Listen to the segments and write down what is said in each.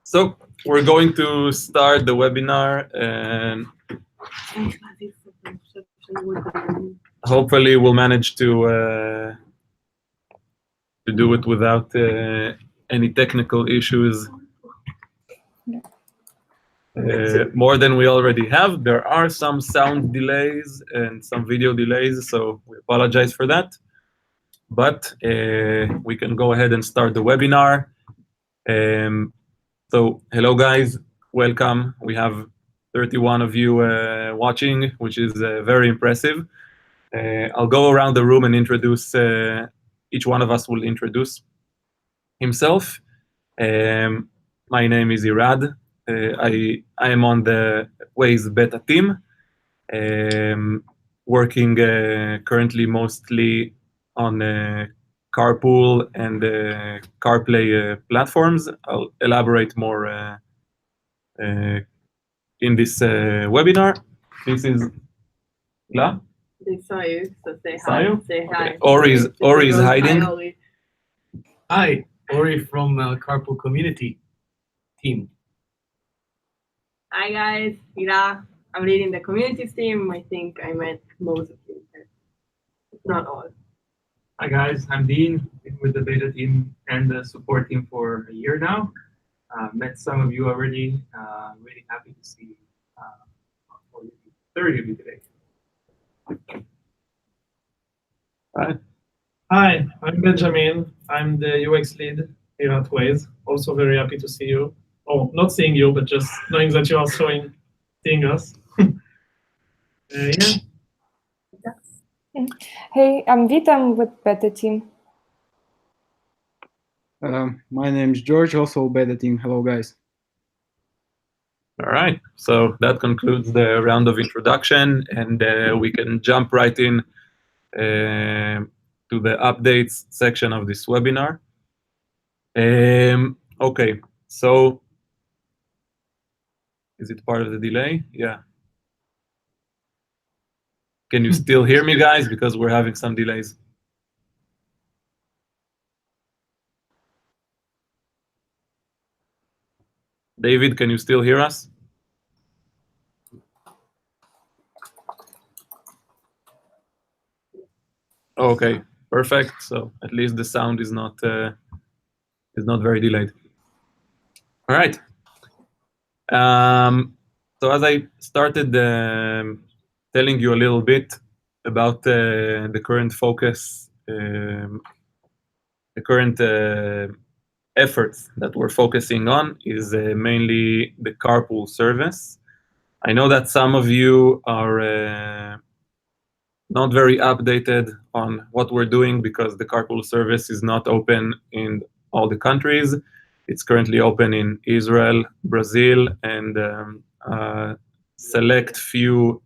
So we're going to start the webinar, and hopefully we'll manage to do it without any technical issues. More than we already have. There are some sound delays and some video delays, so we apologize for that. But we can go ahead and start the webinar. So hello guys, welcome. We have 31 of you watching, which is very impressive. I'll go around the room and introduce, each one of us will introduce himself. My name is Irad. I am on the Waze beta team, working currently mostly on carpool and CarPlay platforms. I'll elaborate more in this webinar. This is La. They saw you, so say Saw hi. you? Say hi. Okay. Ori is hiding. Hi, Ori. Hi, Ori from Carpool Community team. Hi guys, Ira. I'm leading the communities team. I think I met most of you, if not all. Hi guys, I'm Dean. Been with the beta team and the support team for a year now. Met some of you already. Really happy to see 30 of you today. Hi, I'm Benjamin. I'm the UX lead here at Waze. Also very happy to see you. Oh, not seeing you, but just knowing that you are seeing us. Yeah. Hey, I'm Vita. I'm with Beta Team. My name is George, also Beta Team. Hello, guys. All right, so that concludes the round of introduction, and we can jump right in to the updates section of this webinar. Okay, so is it part of the delay? Yeah. Can you still hear me, guys? Because we're having some delays. David, can you still hear us? Okay, perfect. So at least the sound is not very delayed. All right. So as I started telling you a little bit about the current focus, the current efforts that we're focusing on is mainly the carpool service. I know that some of you are not very updated on what we're doing because the carpool service is not open in all the countries. It's currently open in Israel, Brazil, and select few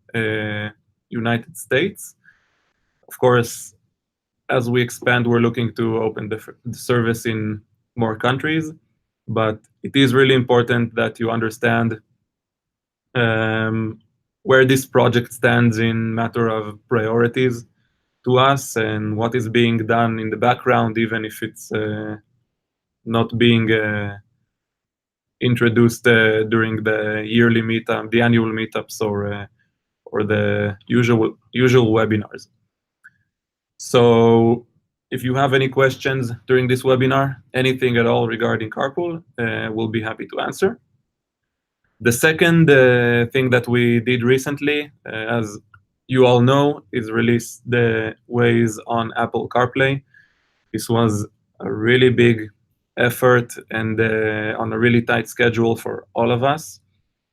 United States. Of course, as we expand, we're looking to open the service in more countries, but it is really important that you understand where this project stands in matter of priorities to us and what is being done in the background, even if it's not being introduced during the yearly meetup, the annual meetups, or the usual webinars. So if you have any questions during this webinar, anything at all regarding carpool, we'll be happy to answer. The second thing that we did recently, as you all know, is release the Waze on Apple CarPlay. This was a really big effort and on a really tight schedule for all of us.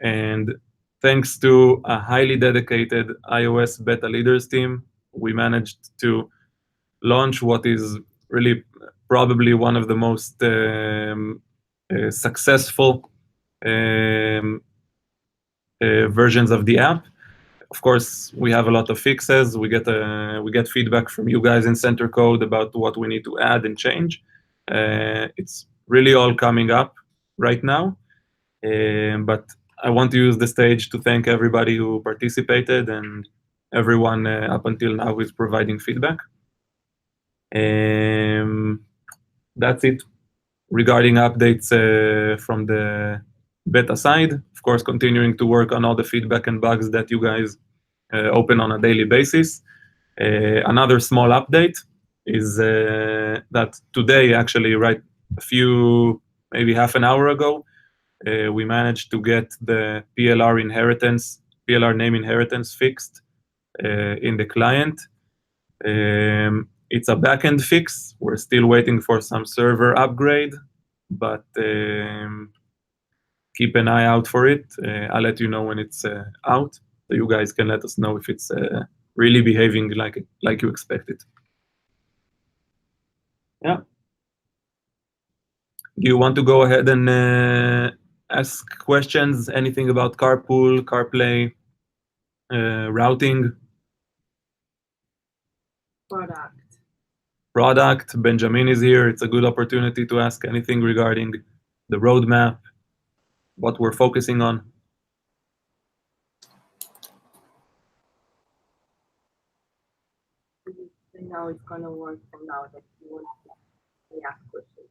And thanks to a highly dedicated iOS beta leaders team, we managed to launch what is really probably one of the most successful versions of the app. Of course, we have a lot of fixes. We get feedback from you guys in Center Code about what we need to add and change. It's really all coming up right now. But I want to use the stage to thank everybody who participated and everyone up until now who is providing feedback. That's it regarding updates from the beta side. Of course, continuing to work on all the feedback and bugs that you guys open on a daily basis. Another small update is that today, actually, right a few, maybe half an hour ago, we managed to get the PLR name inheritance fixed in the client. It's a backend fix. We're still waiting for some server upgrade, but keep an eye out for it. I'll let you know when it's out, so you guys can let us know if it's really behaving like you expect it. Yeah. Do you want to go ahead and ask questions? Anything about carpool, CarPlay, routing? Product. Benjamin is here. It's a good opportunity to ask anything regarding the roadmap, what we're focusing on. Now it's gonna work from now that you want to ask questions.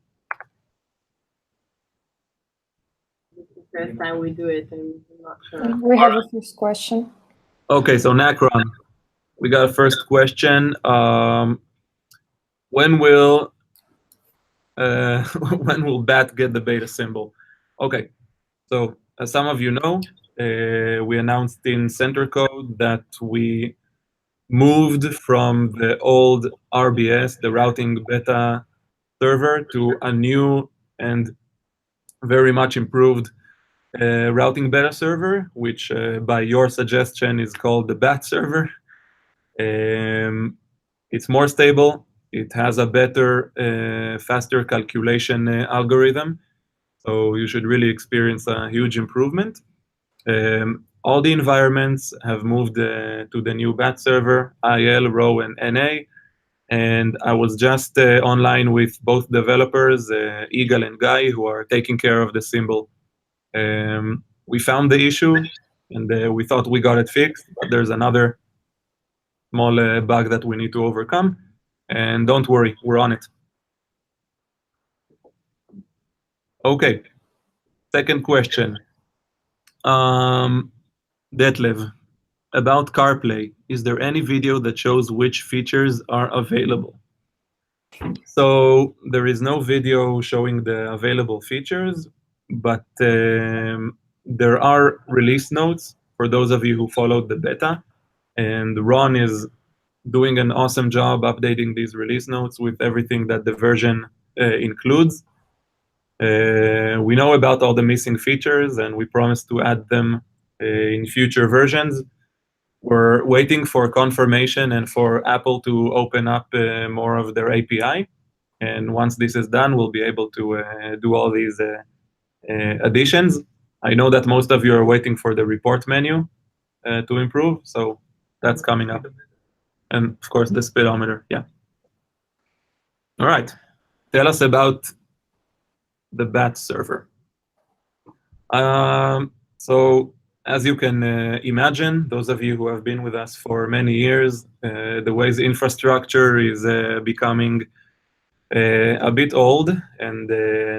This is the first time we do it, and I'm not sure. We have a first question. Okay, so Nacron, we got a first question. When will when will BAT get the beta symbol? Okay, so as some of you know, we announced in Center Code that we moved from the old RBS, the routing beta server, to a new and very much improved routing beta server, which by your suggestion is called the BAT server. It's more stable. It has a better, faster calculation algorithm. So you should really experience a huge improvement. All the environments have moved to the new BAT server, IL, row, and NA. And I was just online with both developers, Igal and Guy, who are taking care of the symbol. We found the issue, and we thought we got it fixed, but there's another small bug that we need to overcome. And don't worry, we're on it. Okay, second question. Detlev, about CarPlay, is there any video that shows which features are available? So there is no video showing the available features, but there are release notes for those of you who followed the beta, and Ron is doing an awesome job updating these release notes with everything that the version includes. We know about all the missing features, and we promise to add them in future versions. We're waiting for confirmation and for Apple to open up more of their API. And once this is done, we'll be able to do all these additions. I know that most of you are waiting for the report menu to improve, so that's coming up. And of course, the speedometer, yeah. All right, tell us about the BAT server. So as you can imagine, those of you who have been with us for many years, the Waze infrastructure is becoming a bit old and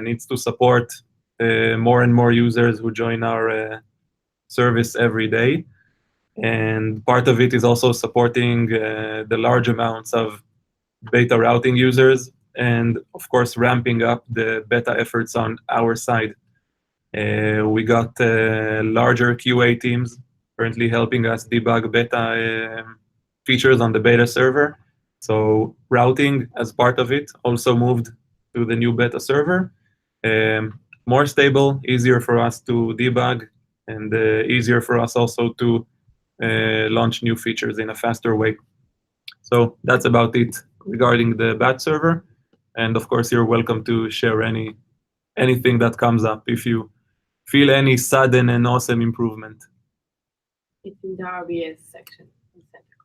needs to support more and more users who join our service every day. And part of it is also supporting the large amounts of beta routing users and, of course, ramping up the beta efforts on our side. We got larger QA teams currently helping us debug beta features on the beta server. So routing, as part of it, also moved to the new beta server. More stable, easier for us to debug, and easier for us also to launch new features in a faster way. So that's about it regarding the BAT server. And of course, you're welcome to share anything that comes up if you feel any sudden and awesome improvement. It's in the RBS section.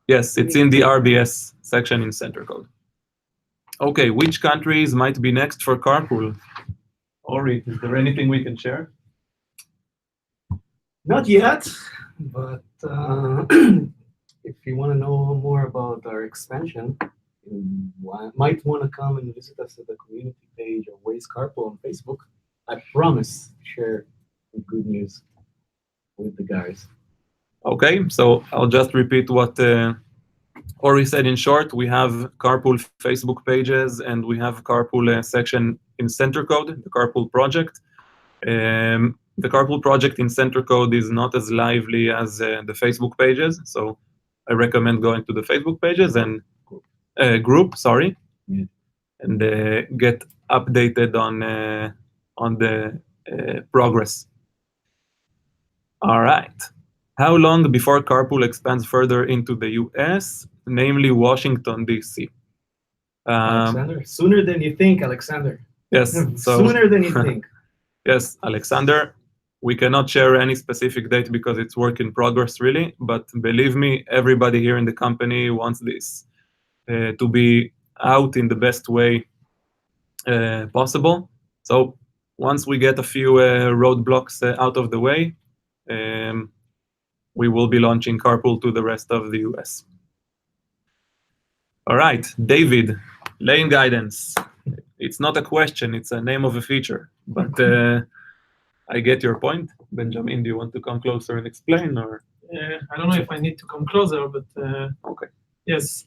Yes, it's in the RBS section in Center Code. Okay, which countries might be next for carpool? Ori, is there anything we can share? Not yet, but if you want to know more about our expansion, you might want to come and visit us at the community page of Waze Carpool on Facebook. I promise to share the good news with the guys. Okay, so I'll just repeat what Ori said in short. We have Carpool Facebook pages and we have Carpool section in Center Code, the Carpool project. The Carpool project in Center Code is not as lively as the Facebook pages, so I recommend going to the Facebook pages and group, sorry, Yeah. and get updated on the progress. All right. How long before Carpool expands further into the US, namely Washington, D.C.? Alexander, sooner than you think, Alexander. Yes, so Sooner than you think. yes, Alexander, we cannot share any specific date because it's work in progress, really. But believe me, everybody here in the company wants this to be out in the best way possible. So once we get a few roadblocks out of the way, we will be launching Carpool to the rest of the US. All right, David, lane guidance. It's not a question, it's a name of a feature. But I get your point. Benjamin, do you want to come closer and explain? Or I don't know if I need to come closer, but okay. yes.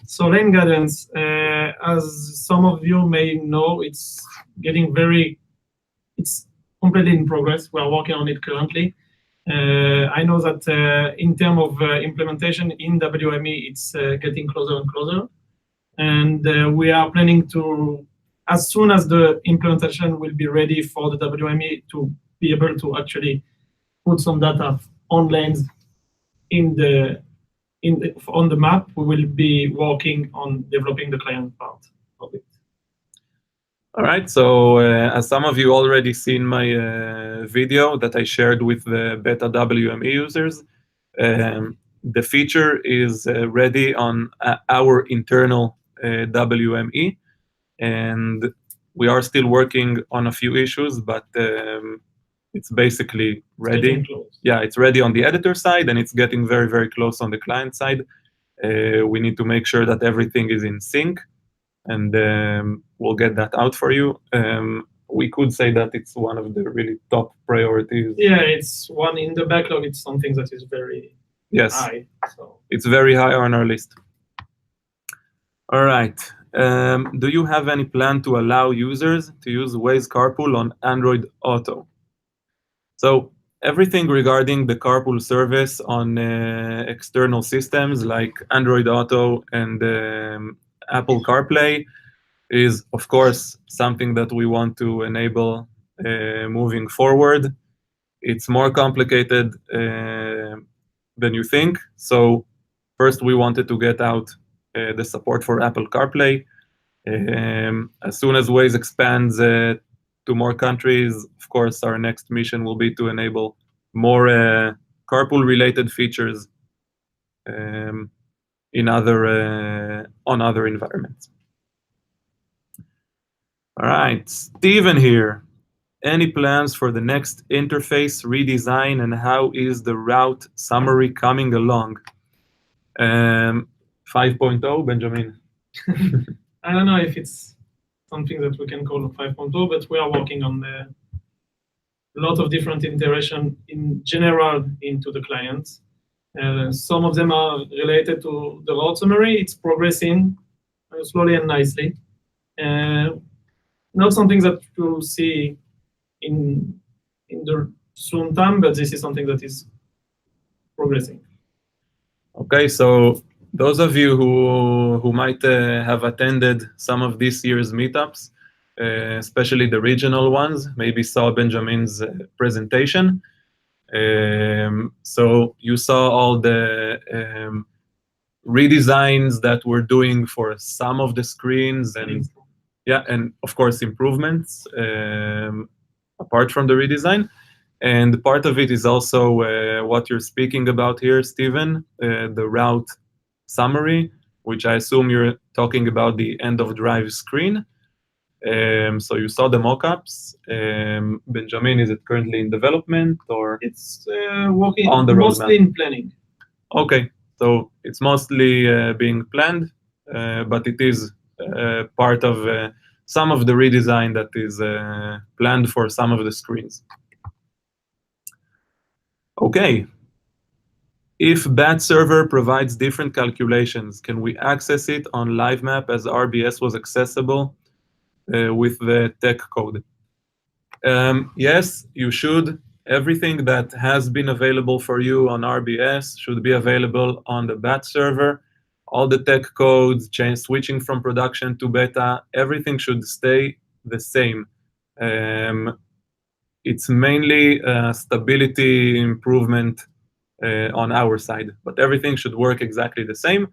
So lane guidance, as some of you may know, it's completely in progress. We are working on it currently. I know that in terms of implementation in WME, it's getting closer and closer. And we are planning to, as soon as the implementation will be ready for the WME, to be able to actually put some data on lanes on the map. We will be working on developing the client part of it. All right, so as some of you already seen my video that I shared with the beta WME users, the feature is ready on our internal WME, and we are still working on a few issues, but it's basically ready. Yeah, it's ready on the editor side, and it's getting very, very close on the client side. We need to make sure that everything is in sync, and we'll get that out for you. We could say that it's one of the really top priorities. Yeah, it's one in the backlog. It's something that is very high. So it's very high on our list. All right. Do you have any plan to allow users to use Waze Carpool on Android Auto? So everything regarding the carpool service on external systems like Android Auto and Apple CarPlay is, of course, something that we want to enable moving forward. It's more complicated than you think. So first, we wanted to get out the support for Apple CarPlay. As soon as Waze expands to more countries, of course, our next mission will be to enable more carpool-related features on other environments. All right, Steven here. Any plans for the next interface redesign, and how is the route summary coming along? 5.0, Benjamin? I don't know if it's something that we can call a 5.0, but we are working on a lot of different integration in general into the clients. Some of them are related to the route summary. It's progressing slowly and nicely. Not something that you'll see in the soon time, but this is something that is progressing. Okay, so those of you who might have attended some of this year's meetups, especially the regional ones, maybe saw Benjamin's presentation. So you saw all the redesigns that we're doing for some of the screens, and yeah, and of course improvements apart from the redesign. And part of it is also what you're speaking about here, Steven, the route summary, which I assume you're talking about the end of drive screen. So you saw the mockups. Benjamin, is it currently in development, or it's working on the mostly roadmap? In planning? Okay, so it's mostly being planned. but it is part of some of the redesign that is planned for some of the screens. Okay. If BAT server provides different calculations, can we access it on LiveMap as RBS was accessible with the tech code? Yes, you should. Everything that has been available for you on RBS should be available on the BAT server. All the tech codes, switching from production to beta, everything should stay the same. It's mainly stability improvement on our side, but everything should work exactly the same.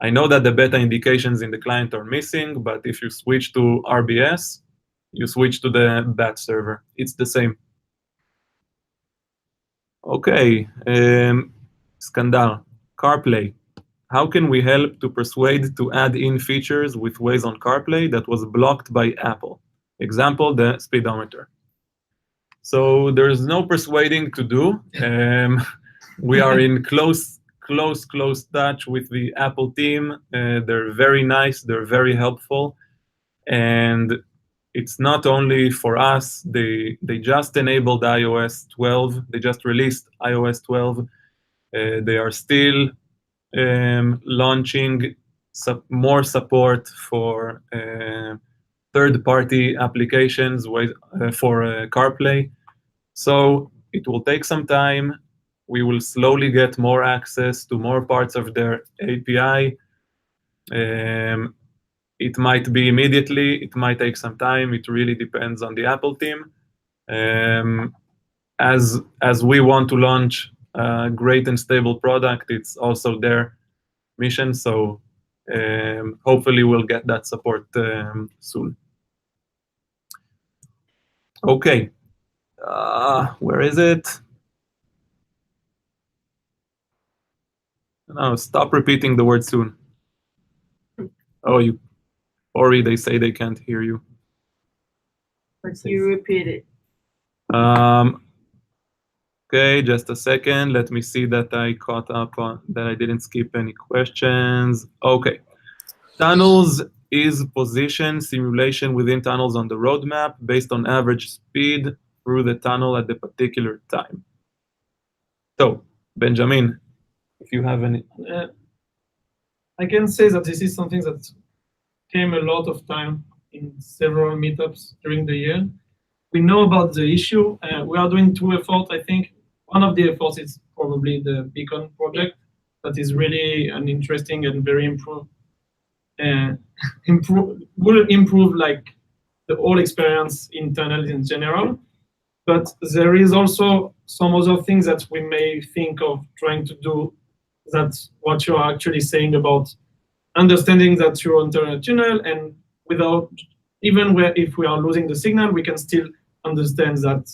I know that the beta indications in the client are missing, but if you switch to RBS, you switch to the BAT server. It's the same. Okay, Skandar, CarPlay. How can we help to persuade to add in features with Waze on CarPlay that was blocked by Apple? Example, the speedometer. So there's no persuading to do. We are in close touch with the Apple team. They're very nice, they're very helpful. And it's not only for us, they just enabled iOS 12, they just released iOS 12. They are still launching more support for third-party applications for CarPlay. So it will take some time. We will slowly get more access to more parts of their API. It might be immediately, it might take some time. It really depends on the Apple team. As we want to launch a great and stable product, it's also their mission. So hopefully we'll get that support soon. Okay, where is it? No, stop repeating the word soon. Oh, Ori, they say they can't hear you. But you repeat it. Okay, just a second. Let me see that I caught up on that. I didn't skip any questions. Okay. Tunnels is position simulation within tunnels on the roadmap based on average speed through the tunnel at the particular time. So, Benjamin, if you have any. I can say that this is something that came a lot of time in several meetups during the year. We know about the issue. We are doing two efforts, I think. One of the efforts is probably the Beacon project that is really an interesting and very will improve like the whole experience in tunnels in general. But there is also some other things that we may think of trying to do. That's what you are actually saying about understanding that you're entering a tunnel, and without, even if we are losing the signal, we can still understand that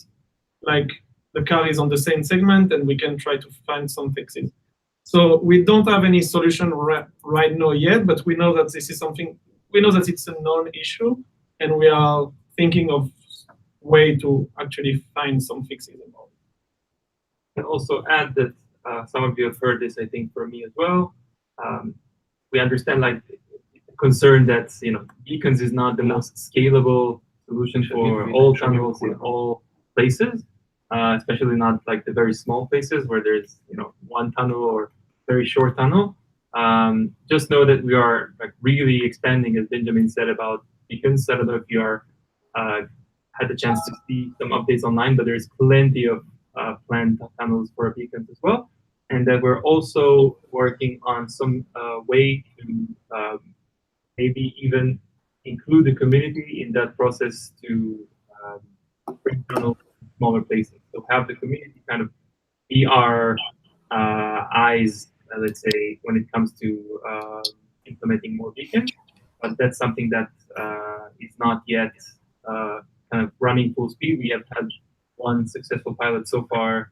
like the car is on the same segment and we can try to find some fixes. So we don't have any solution right now yet, but we know that this is something, we know that it's a known issue, and we are thinking of way to actually find some fixes about it. And also add that some of you have heard this, I think, from me as well. We understand like the concern that beacons is not the most scalable solution for all tunnels in all places, especially not like the very small places where there's one tunnel or very short tunnel. Just know that we are like really expanding, as Benjamin said, about beacons. I don't know if you had the chance to see some updates online, but there's plenty of planned tunnels for beacons as well. And that we're also working on some way to maybe even include the community in that process to bring tunnels to smaller places. So have the community kind of be our eyes, let's say, when it comes to implementing more beacons. But that's something that is not yet kind of running full speed. We have had one successful pilot so far,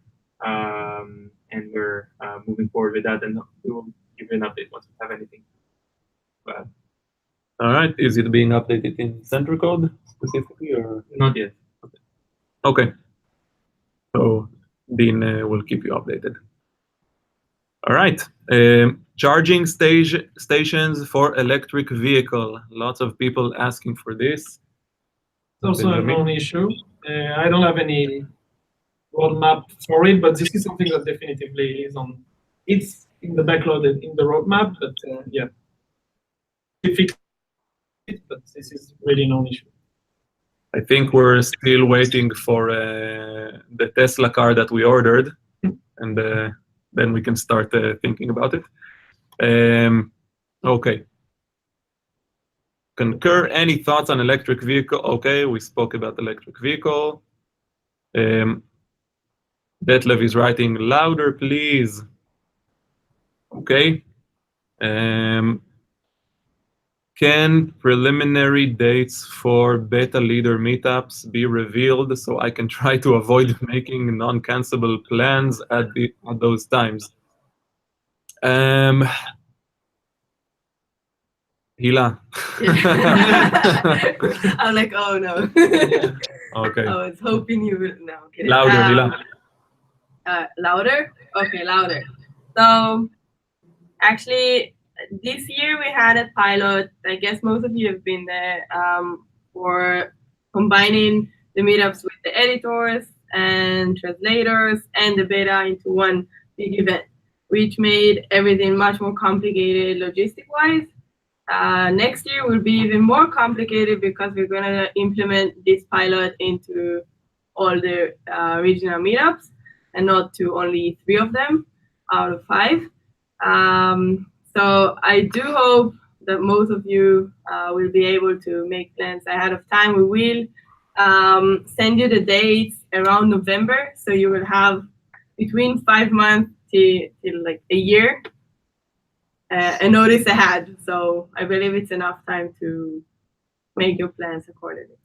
and we're moving forward with that, and we will give you an update once we have anything to add. All right. Is it being updated in Center Code specifically, or Not yet? Okay. So Dean will keep you updated. All right. charging stations for electric vehicle. Lots of people asking for this. It's also a Benjamin? known issue. I don't have any roadmap for it, but this is something that definitively is on. It's in the backlog in the roadmap, but yeah, we fixed it. But this is really known issue. I think we're still waiting for the Tesla car that we ordered, and then we can start thinking about it. Okay. Concur, any thoughts on electric vehicle? Okay, we spoke about electric vehicle. Detlev is writing, louder, please. Okay. Can preliminary dates for beta leader meetups be revealed so I can try to avoid making non-cancelable plans at those times? Hila. I'm like, oh no. Okay. I was hoping you would. No, I'm kidding. Louder, Hila. Louder? Okay, louder. So, actually, this year we had a pilot. I guess most of you have been there for combining the meetups with the editors and translators and the beta into one big event, which made everything much more complicated logistic-wise. Next year will be even more complicated because we're going to implement this pilot into all the regional meetups and not to only 3 of them out of 5. So I do hope that most of you will be able to make plans ahead of time. We will send you the dates around November, so you will have between 5 months till like a year a notice ahead. So I believe it's enough time to make your plans accordingly.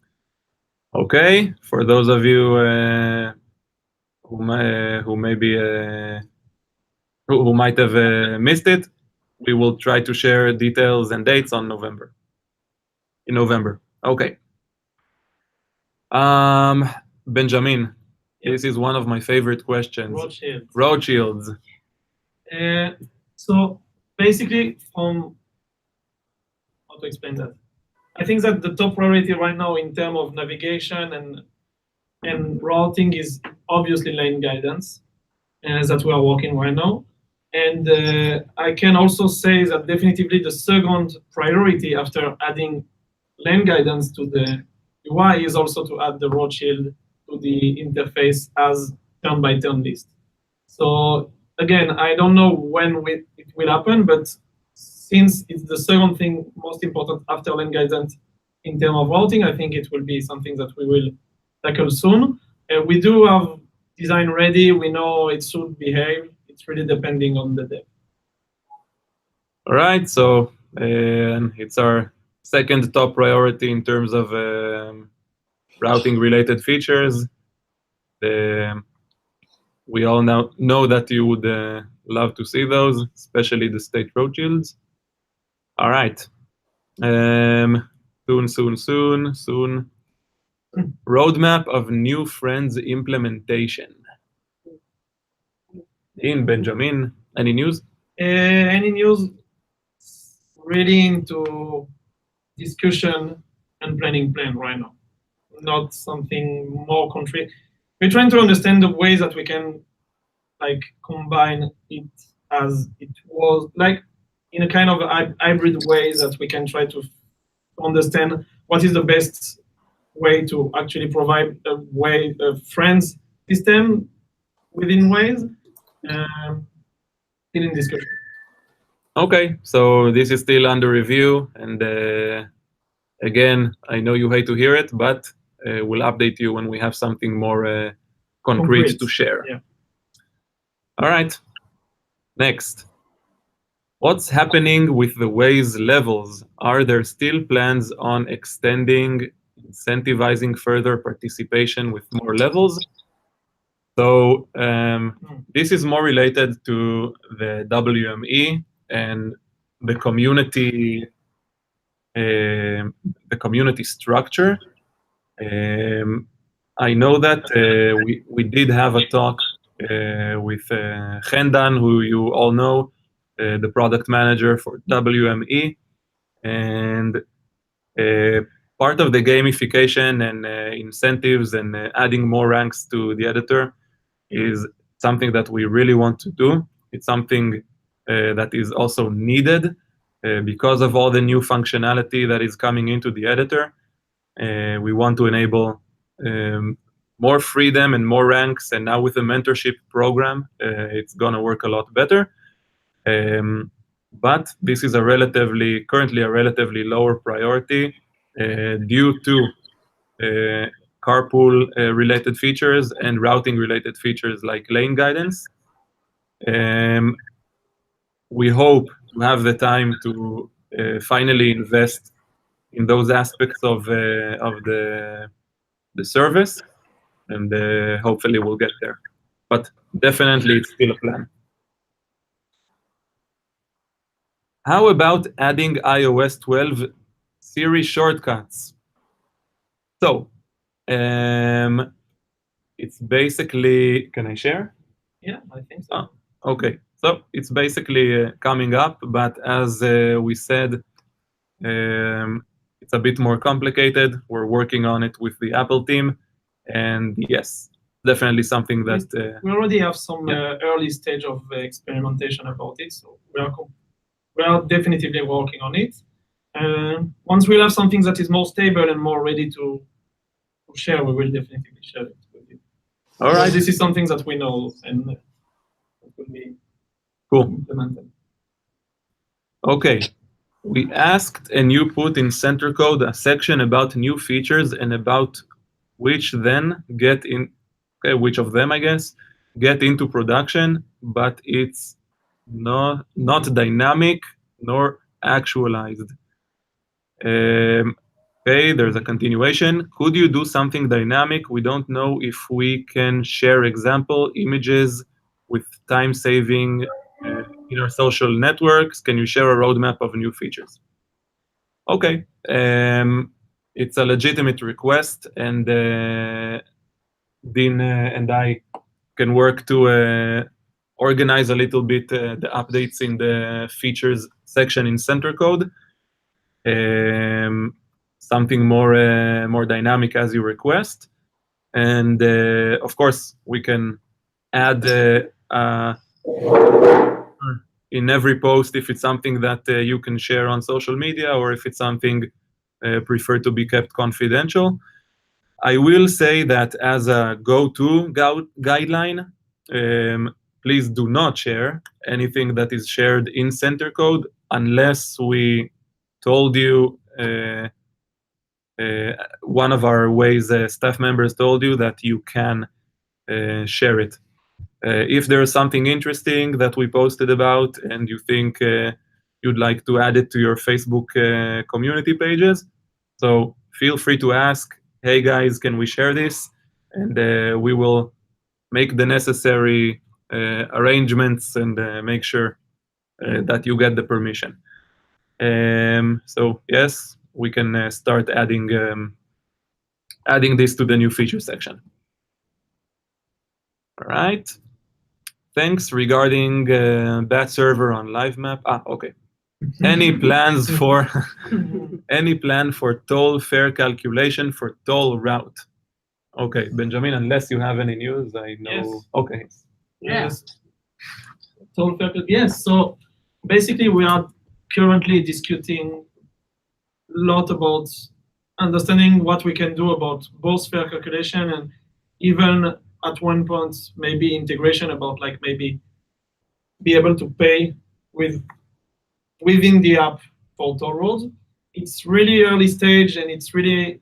Okay, for those of you who might have missed it, we will try to share details and dates on November. In November. Okay. Benjamin, this is one of my favorite questions. Rothschild. Rothschilds. So basically, how to explain that? I think that the top priority right now in terms of navigation and routing is obviously lane guidance, that we are working right now. And I can also say that definitively the second priority after adding lane guidance to the UI is also to add the Rothschild to the interface as turn-by-turn list. So again, I don't know when it will happen, but since it's the second thing most important after lane guidance in terms of routing, I think it will be something that we will tackle soon. We do have design ready. We know it should behave. It's really depending on the dev. All right, so it's our second top priority in terms of routing-related features. We all now know that you would love to see those, especially the state Rothschilds. All right. Soon. Roadmap of new friends implementation. In Benjamin, any news? Any news really into discussion and planning plan right now, not something more concrete. We're trying to understand the ways that we can like combine it as it was, like in a kind of hybrid way that we can try to understand what is the best way to actually provide a friends system within Waze. Still in discussion. Okay, so this is still under review, and again, I know you hate to hear it, but we'll update you when we have something more concrete to share. Yeah. All right, next. What's happening with the Waze levels? Are there still plans on extending, incentivizing further participation with more levels? So this is more related to the WME and the community structure. I know that we did have a talk with Hendan, who you all know, the product manager for WME, and part of the gamification and incentives and adding more ranks to the editor is something that we really want to do. It's something that is also needed because of all the new functionality that is coming into the editor. We want to enable more freedom and more ranks, and now with the mentorship program, it's going to work a lot better. But this is currently a relatively lower priority due to carpool related features and routing related features like lane guidance. We hope to have the time to finally invest in those aspects of the service, and hopefully we'll get there. But definitely it's still a plan. How about adding iOS 12 Siri shortcuts? So it's basically, can I share? Yeah, I think so. Okay, so it's basically coming up, but as we said, it's a bit more complicated. We're working on it with the Apple team, and yes, definitely something that we already have some yeah. early stage of experimentation about it, so we are definitively working on it. Once we'll have something that is more stable and more ready to share, we will definitely share it with you. All right. This is something that we know and will be cool. implemented. Okay. We asked and you put in center code a section about new features and about which of them, I guess, get into production, but it's not dynamic nor actualized. Okay, there's a continuation. Could you do something dynamic? We don't know if we can share example images with time saving in our social networks. Can you share a roadmap of new features? Okay, it's a legitimate request, and Dean and I can work to organize a little bit the updates in the features section in center code. Something more dynamic as you request, and of course we can add in every post if it's something that you can share on social media, or if it's something preferred to be kept confidential. I will say that as a go-to guideline, please do not share anything that is shared in center code unless we told you, one of our Waze staff members told you that you can share it. If there is something interesting that we posted about and you think you'd like to add it to your Facebook community pages, so feel free to ask, hey guys, can we share this? And we will make the necessary arrangements and make sure that you get the permission. So yes, we can start adding this to the new feature section. All right. Thanks. Regarding that server on LiveMap. Okay. Any plans for any plan for toll fare calculation for toll route? Okay, Benjamin. Unless you have any news, I know. Yes. Okay. Yes. Toll fare. Yes. So basically, we are currently discussing a lot about understanding what we can do about both fare calculation and even at one point maybe integration about like maybe be able to pay within the app for toll roads. It's really early stage and it's really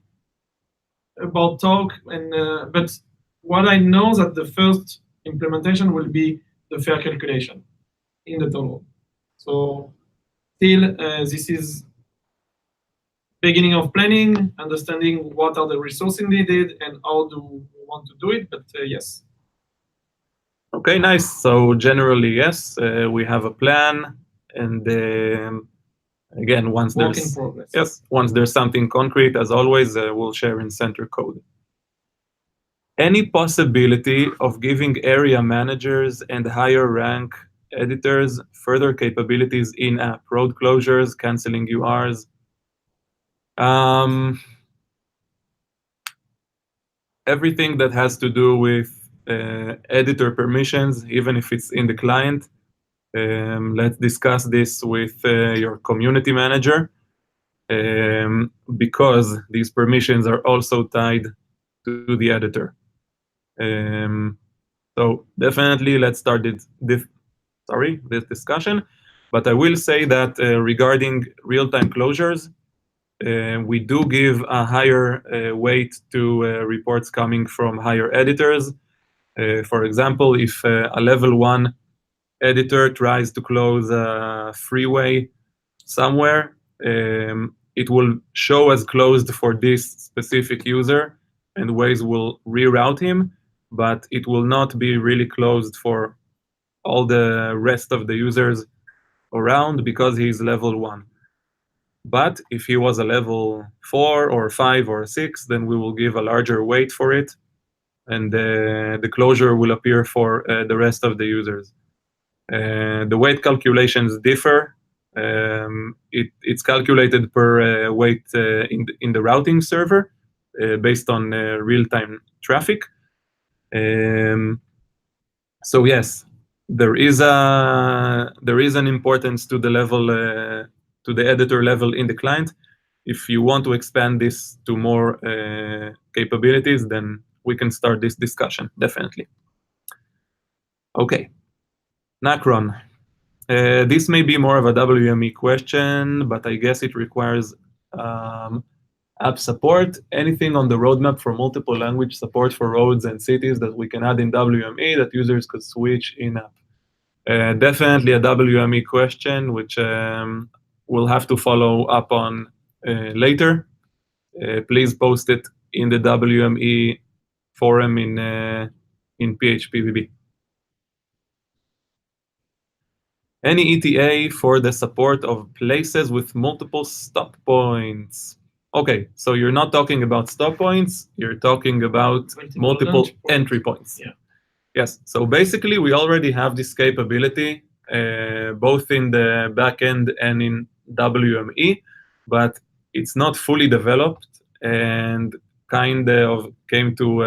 about talk, and but what I know that the first implementation will be the fare calculation in the toll road. So still this is beginning of planning, understanding what are the resources needed and how do we want to do it, but yes. Okay, nice. So generally, yes, we have a plan, and again, once Work there's in progress. yes, once there's something concrete, as always, we'll share in center code. Any possibility of giving area managers and higher rank editors, further capabilities in-app, road closures, canceling URs. Everything that has to do with editor permissions, even if it's in the client. Let's discuss this with your community manager, because these permissions are also tied to the editor. So definitely let's start this discussion. But I will say that regarding real-time closures, we do give a higher weight to reports coming from higher editors. For example, if a level 1 editor tries to close a freeway somewhere, it will show as closed for this specific user, and Waze will reroute him, but it will not be really closed for all the rest of the users around because he's level 1. But if he was a level 4 or 5 or 6, then we will give a larger weight for it, and the closure will appear for the rest of the users. The weight calculations differ. It's calculated per weight in the routing server based on real-time traffic. So yes, there is an importance to the level to the editor level in the client. If you want to expand this to more capabilities, then we can start this discussion, definitely. Okay, Nacron. This may be more of a WME question, but I guess it requires app support. Anything on the roadmap for multiple language support for roads and cities that we can add in WME that users could switch in-app? Definitely a WME question, which we'll have to follow up on later. Please post it in the WME forum in PHPBB. Any ETA for the support of places with multiple stop points? Okay, so you're not talking about stop points, you're talking about multiple entry points. Yeah. Yes, so basically we already have this capability both in the backend and in WME, but it's not fully developed and kind of came to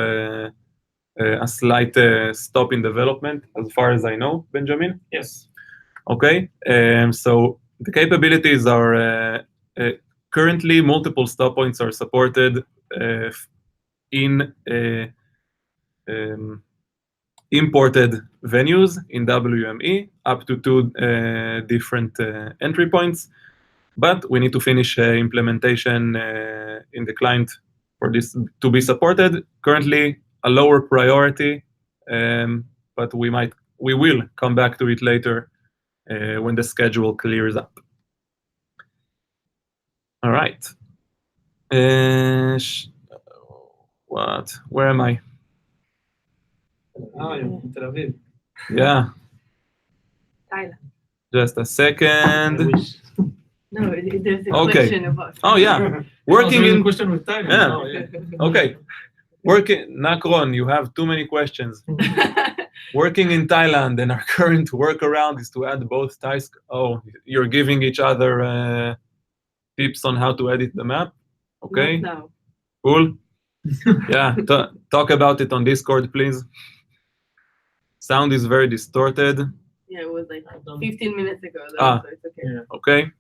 a slight stop in development, as far as I know, Benjamin? Yes. Okay, so the capabilities are currently multiple stop points are supported in imported venues in WME up to 2 different entry points, but we need to finish implementation in the client for this to be supported. Currently, a lower priority, but we will come back to it later when the schedule clears up. All right. What? Where am I? Ah, you're in Tel Aviv. Yeah, Thailand. just a second. No, there's a Okay. question about. Oh yeah, working There's a in. question with Thailand. Yeah. Oh, yeah. Okay, working. Nacron, you have too many questions. Working in Thailand, and our current workaround is to add both ties. Oh, you're giving each other tips on how to edit the map. Okay, No. cool. Yeah, talk about it on Discord, please. Sound is very distorted. Yeah, it was like 15 minutes ago, though, Ah. so it's okay. Yeah. Okay.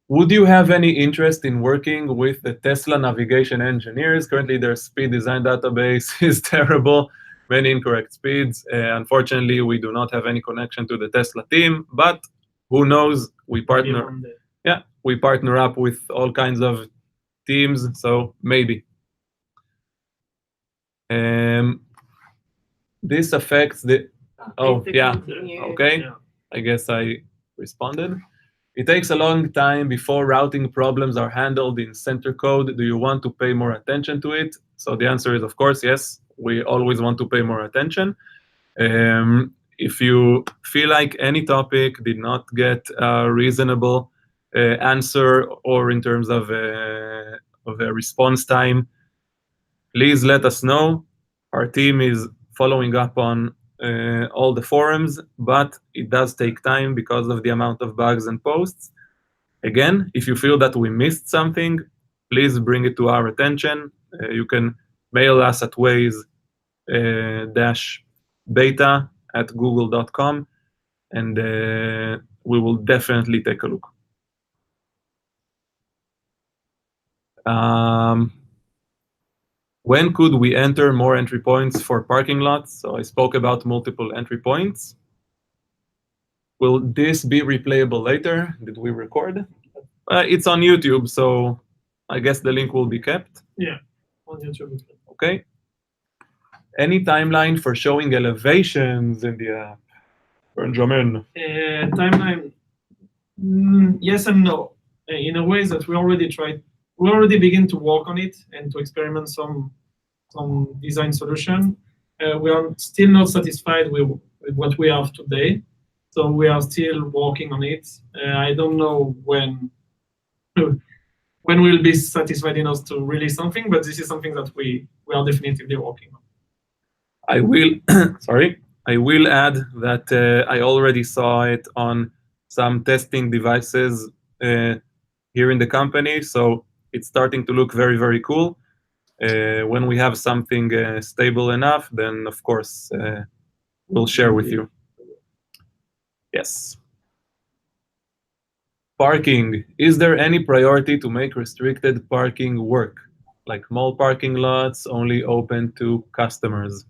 Would you have any interest in working with the Tesla navigation engineers? Currently, their speed design database is terrible, many incorrect speeds. Unfortunately, we do not have any connection to the Tesla team, but who knows? We partner up with all kinds of teams, so maybe. This affects the. Oh, It's a yeah. continued- Okay. Yeah. I guess I responded. It takes a long time before routing problems are handled in center code. Do you want to pay more attention to it? So the answer is, of course, yes. We always want to pay more attention. If you feel like any topic did not get a reasonable answer or in terms of a response time, please let us know. Our team is following up on all the forums, but it does take time because of the amount of bugs and posts. Again, if you feel that we missed something, please bring it to our attention. You can mail us at waze-beta@google.com, and we will definitely take a look. When could we enter more entry points for parking lots? So I spoke about multiple entry points. Will this be replayable later? Did we record? It's on YouTube, so I guess the link will be kept. Yeah, on YouTube. Okay. Any timeline for showing elevations in the app? Benjamin. Timeline, yes and no. In a way that we already begin to work on it and to experiment some design solution. We are still not satisfied with what we have today, so we are still working on it. I don't know when we'll be satisfied enough to release something, but this is something that we are definitively working on. I will, I will add that I already saw it on some testing devices here in the company, so it's starting to look very, very cool. When we have something stable enough, then of course we'll share with you. Yes. Parking. Is there any priority to make restricted parking work? Like mall parking lots only open to customers.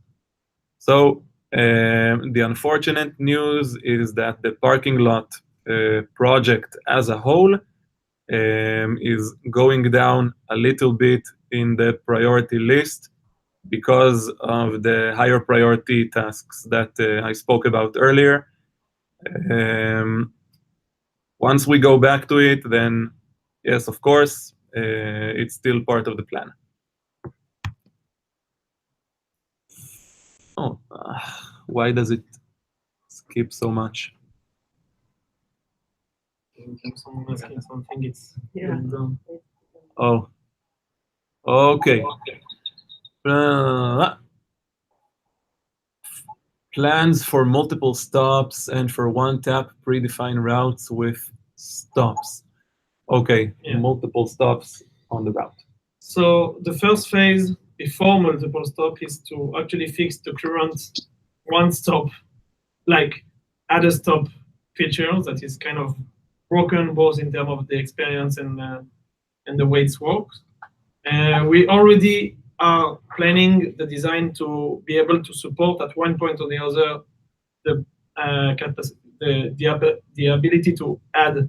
So the unfortunate news is that the parking lot project as a whole is going down a little bit in the priority list because of the higher priority tasks that I spoke about earlier. Once we go back to it, then yes, of course, it's still part of the plan. Oh, why does it skip so much? Someone asking something, it's Oh, okay. Plans for multiple stops and for one-tap predefined routes with stops. Okay, Yeah. multiple stops on the route. So the first phase before multiple stop is to actually fix the current one stop, like add a stop feature that is kind of broken both in terms of the experience and the way it works. We already are planning the design to be able to support at one point or the other the ability to add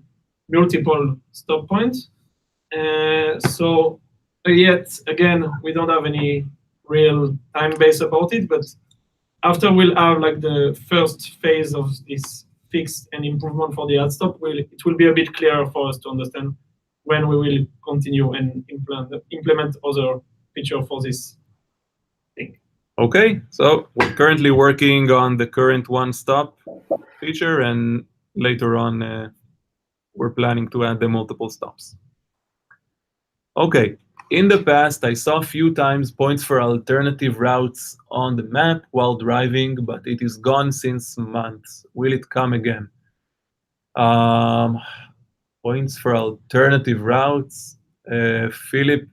multiple stop points. So yet again, we don't have any real time base about it, but after we'll have like the first phase of this fix and improvement for the add stop, it will be a bit clearer for us to understand when we will continue and implement other feature for this thing. Okay, so we're currently working on the current one-stop feature, and later on we're planning to add the multiple stops. Okay, in the past I saw a few times points for alternative routes on the map while driving, but it is gone since months. Will it come again? Points for alternative routes. Philip,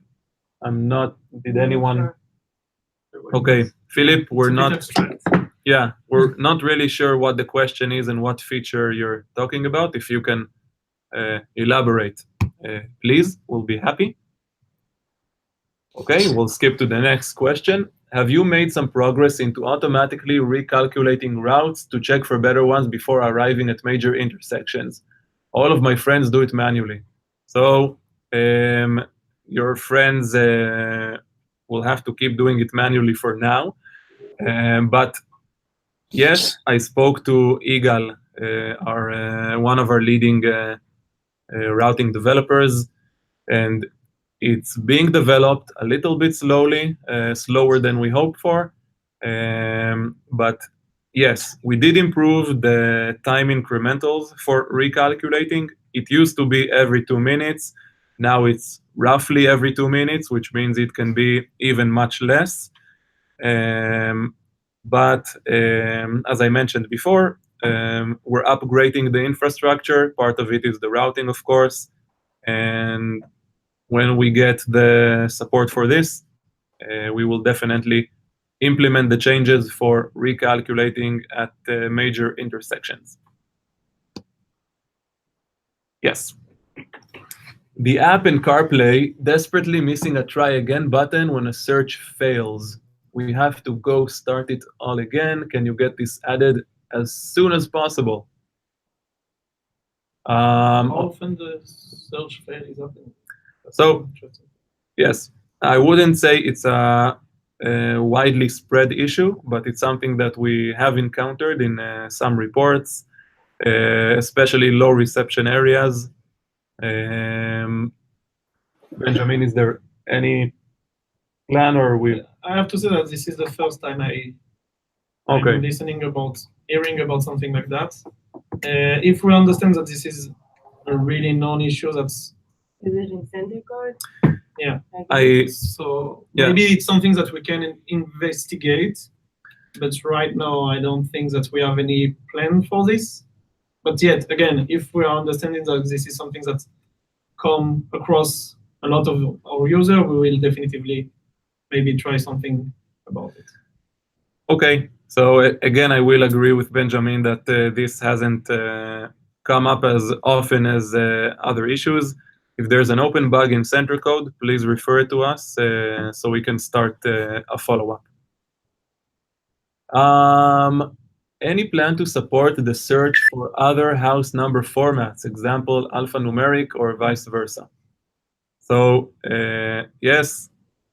I'm not, did anyone? Okay, Philip, we're not, yeah, we're not really sure what the question is and what feature you're talking about. If you can elaborate, please, we'll be happy. Okay, we'll skip to the next question. Have you made some progress into automatically recalculating routes to check for better ones before arriving at major intersections? All of my friends do it manually. So your friends will have to keep doing it manually for now. But yes, I spoke to Igal, one of our leading routing developers, and it's being developed a little bit slowly, slower than we hoped for. But yes, we did improve the time incrementals for recalculating. It used to be every 2 minutes. Now it's roughly every 2 minutes, which means it can be even much less. But as I mentioned before, we're upgrading the infrastructure. Part of it is the routing, of course. And when we get the support for this, we will definitely implement the changes for recalculating at major intersections. Yes. The app in CarPlay desperately missing a try again button when a search fails. We have to go start it all again. Can you get this added as soon as possible? How often the search fail is happening? So, yes, I wouldn't say it's a widely spread issue, but it's something that we have encountered in some reports, especially low reception areas. Benjamin, is there any plan or we? I have to say that this is the first time I'm hearing about something like that. If we understand that this is a really non-issue, that's Is it in center code? Yeah. So maybe it's something that we can investigate, but right now I don't think that we have any plan for this. But yet again, if we are understanding that this is something that come across a lot of our users, we will definitively maybe try something about it. Okay, so again, I will agree with Benjamin that this hasn't come up as often as other issues. If there's an open bug in center code, please refer it to us so we can start a follow-up. Any plan to support the search for other house number formats, example, alphanumeric or vice versa? So yes,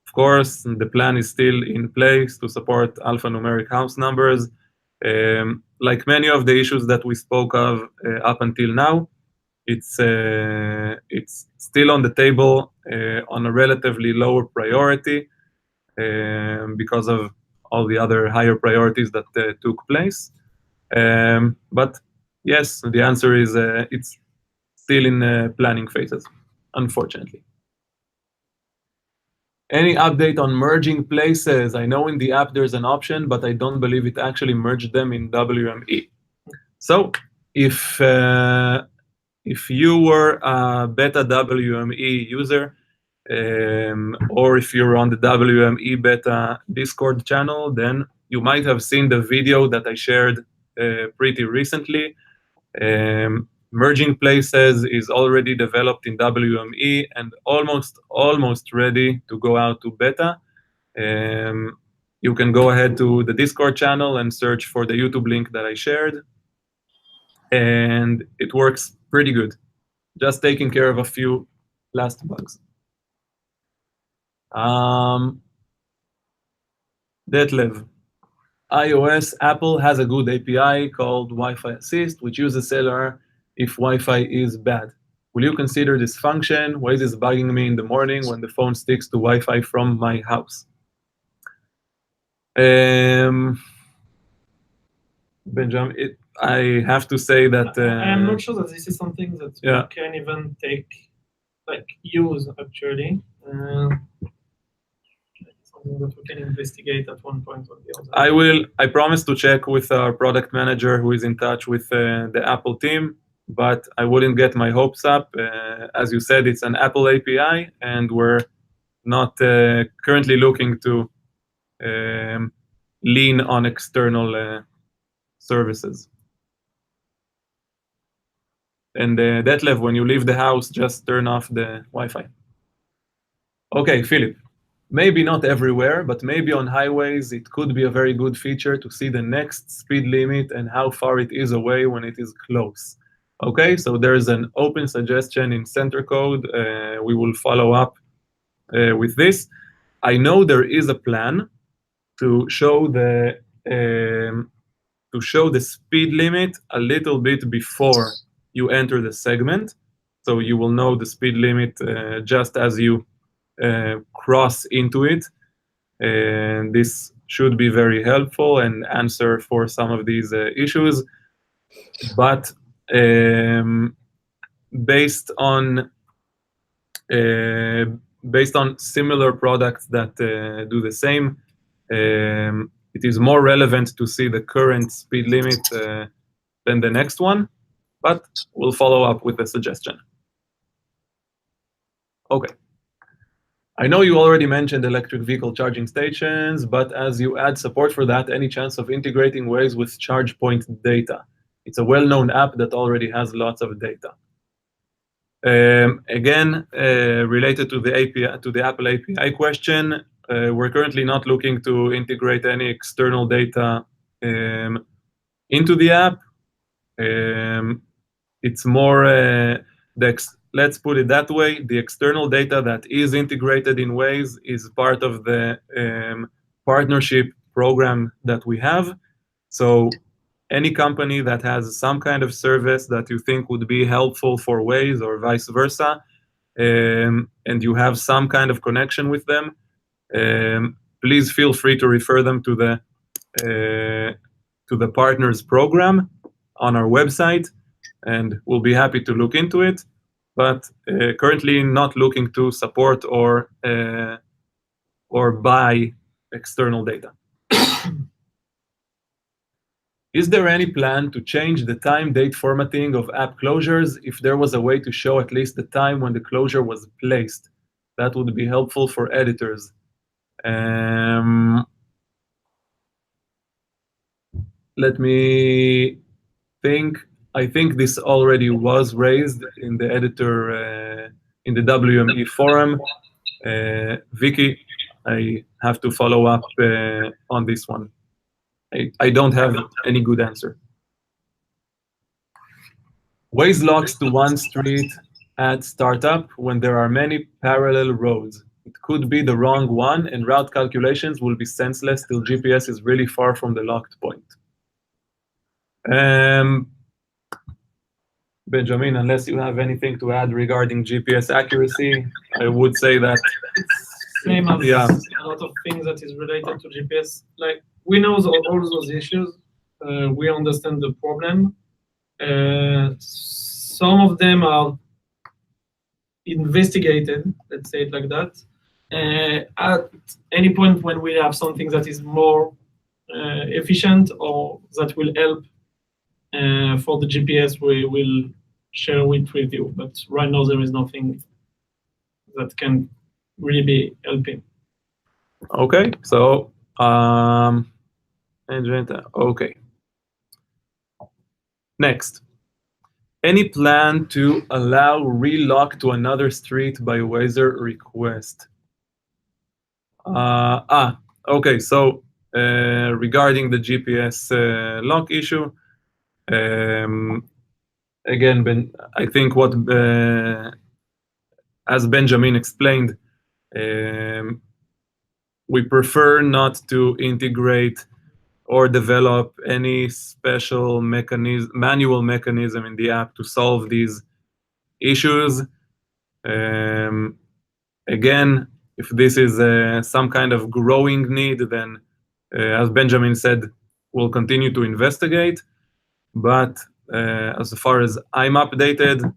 of course, the plan is still in place to support alphanumeric house numbers. Like many of the issues that we spoke of up until now, it's still on the table on a relatively lower priority because of all the other higher priorities that took place. But yes, the answer is it's still in planning phases, unfortunately. Any update on merging places? I know in the app there's an option, but I don't believe it actually merged them in WME. So if you were a beta WME user, or if you're on the WME beta Discord channel, then you might have seen the video that I shared pretty recently. Merging places is already developed in WME and almost ready to go out to beta. You can go ahead to the Discord channel and search for the YouTube link that I shared. And it works pretty good. Just taking care of a few last bugs. Detlev. iOS, Apple has a good API called Wi-Fi Assist, which uses cellular if Wi-Fi is bad. Will you consider this function? Waze is bugging me in the morning when the phone sticks to Wi-Fi from my house. Benjamin, I have to say that I'm not sure that this is something that we can even use actually. Something that we can investigate at one point or the other. I promise to check with our product manager who is in touch with the Apple team, but I wouldn't get my hopes up. As you said, it's an Apple API, and we're not currently looking to lean on external services. And Detlev, when you leave the house, just turn off the Wi-Fi. Okay, Philip. Maybe not everywhere, but maybe on highways, it could be a very good feature to see the next speed limit and how far it is away when it is close. Okay, so there's an open suggestion in center code. We will follow up with this. I know there is a plan to show the speed limit a little bit before you enter the segment. So you will know the speed limit just as you cross into it. And this should be very helpful and answer for some of these issues. But based on similar products that do the same, it is more relevant to see the current speed limit than the next one, but we'll follow up with a suggestion. Okay. I know you already mentioned electric vehicle charging stations, but as you add support for that, any chance of integrating Waze with charge point data? It's a well-known app that already has lots of data. Again, related to the API, to the Apple API question, we're currently not looking to integrate any external data into the app. It's more let's put it that way. The external data that is integrated in Waze is part of the partnership program that we have. So any company that has some kind of service that you think would be helpful for Waze or vice versa, and you have some kind of connection with them, please feel free to refer them to the partners program on our website, and we'll be happy to look into it. But currently not looking to support or buy external data. Is there any plan to change the time-date formatting of app closures if there was a way to show at least the time when the closure was placed? That would be helpful for editors. Let me think. I think this already was raised in the editor, in the WME forum. Vicky, I have to follow up on this one. I don't have any good answer. Waze locks to one street at startup when there are many parallel roads. It could be the wrong one, and route calculations will be senseless till GPS is really far from the locked point. Benjamin, unless you have anything to add regarding GPS accuracy, I would say that same as a lot of things that is related to GPS. Like, we know all those issues. We understand the problem. Some of them are investigated, let's say it like that. At any point when we have something that is more efficient or that will help for the GPS, we will share it with you. But right now there is nothing that can really be helping. Okay, so okay. Next, any plan to allow relock to another street by Wazer request? Okay, so regarding the GPS lock issue, again, I think what, as Benjamin explained, we prefer not to integrate or develop any special manual mechanism in the app to solve these issues. Again, if this is some kind of growing need, then as Benjamin said, we'll continue to investigate. But as far as I'm updated,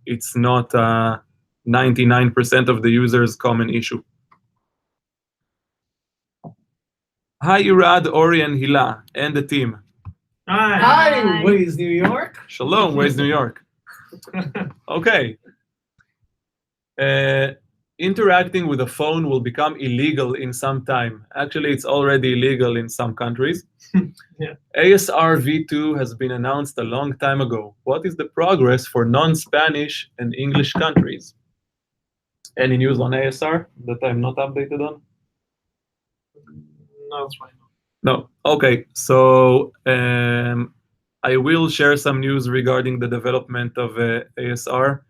it's not 99% of the users' common issue. Hi, Irad, Ori, and Hila, and the team. Hi, Waze New York. Shalom, Waze New York. Okay. Interacting with a phone will become illegal in some time. Actually, it's already illegal in some countries. Yeah. ASR v2 has been announced a long time ago. What is the progress for non-Spanish and English countries? Any news on ASR that I'm not updated on? No, that's fine. No. Okay. So I will share some news regarding the development of ASR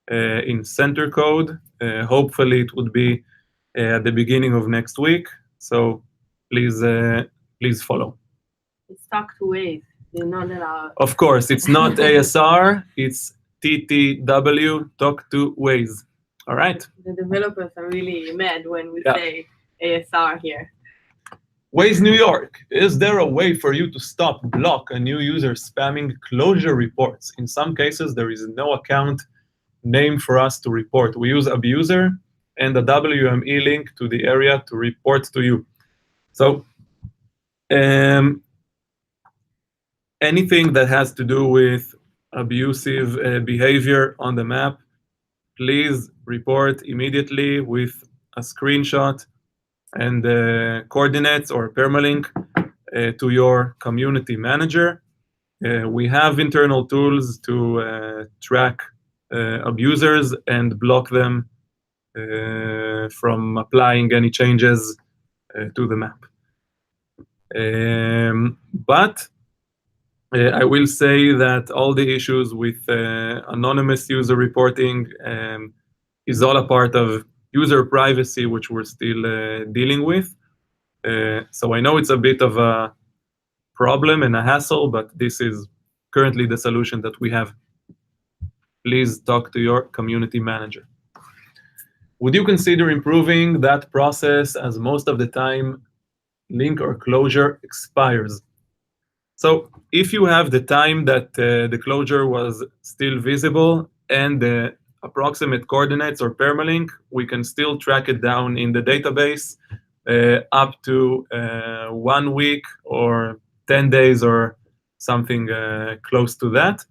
in center code. Hopefully, it would be at the beginning of next week. So please follow. It's talk to Waze. They're not allowed. Of course, it's not ASR. It's TTW, Talk to Waze. All right. The developers are really mad when we say ASR here. Waze New York, is there a way for you to block a new user spamming closure reports? In some cases, there is no account name for us to report. We use abuser and a WME link to the area to report to you. So anything that has to do with abusive behavior on the map, please report immediately with a screenshot and coordinates or permalink to your community manager. We have internal tools to track abusers and block them from applying any changes to the map. But I will say that all the issues with anonymous user reporting is all a part of user privacy, which we're still dealing with. So I know it's a bit of a problem and a hassle, but this is currently the solution that we have. Please talk to your community manager. Would you consider improving that process, as most of the time link or closure expires? So if you have the time that the closure was still visible and the approximate coordinates or permalink, we can still track it down in the database up to 1 week or 10 days or something close to that.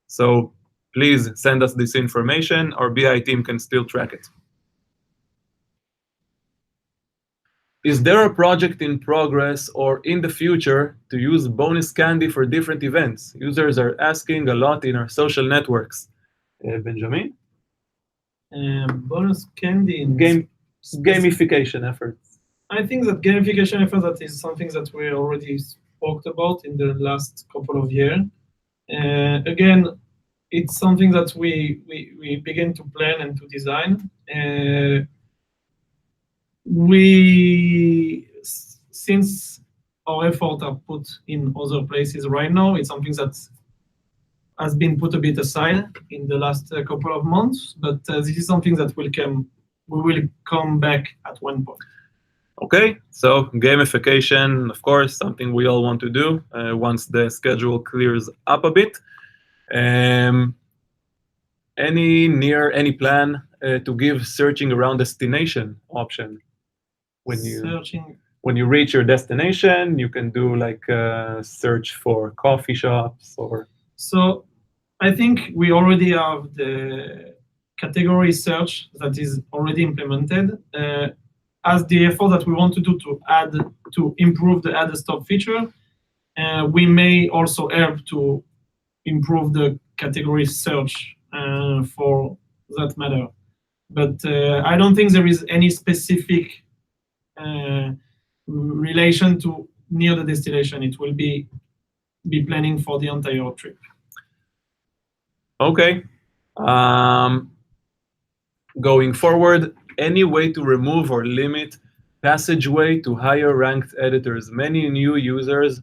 So please send us this information. Our BI team can still track it. Is there a project in progress or in the future to use bonus candy for different events? Users are asking a lot in our social networks. Benjamin? Bonus candy in Gamification efforts. I think that gamification effort, that is something that we already spoke about in the last couple of years. Again, it's something that we begin to plan and to design. Since our efforts are put in other places right now, it's something that has been put a bit aside in the last couple of months, but this is something that we will come back at one point. Okay, so gamification, of course, something we all want to do once the schedule clears up a bit. Any plan to give searching around destination option? When you reach your destination, you can do like a search for coffee shops or. So I think we already have the category search that is already implemented. As the effort that we want to do to improve the add a stop feature, we may also help to improve the category search for that matter. But I don't think there is any specific relation to near the destination. It will be planning for the entire trip. Okay. Going forward, any way to remove or limit passageway to higher ranked editors? Many new users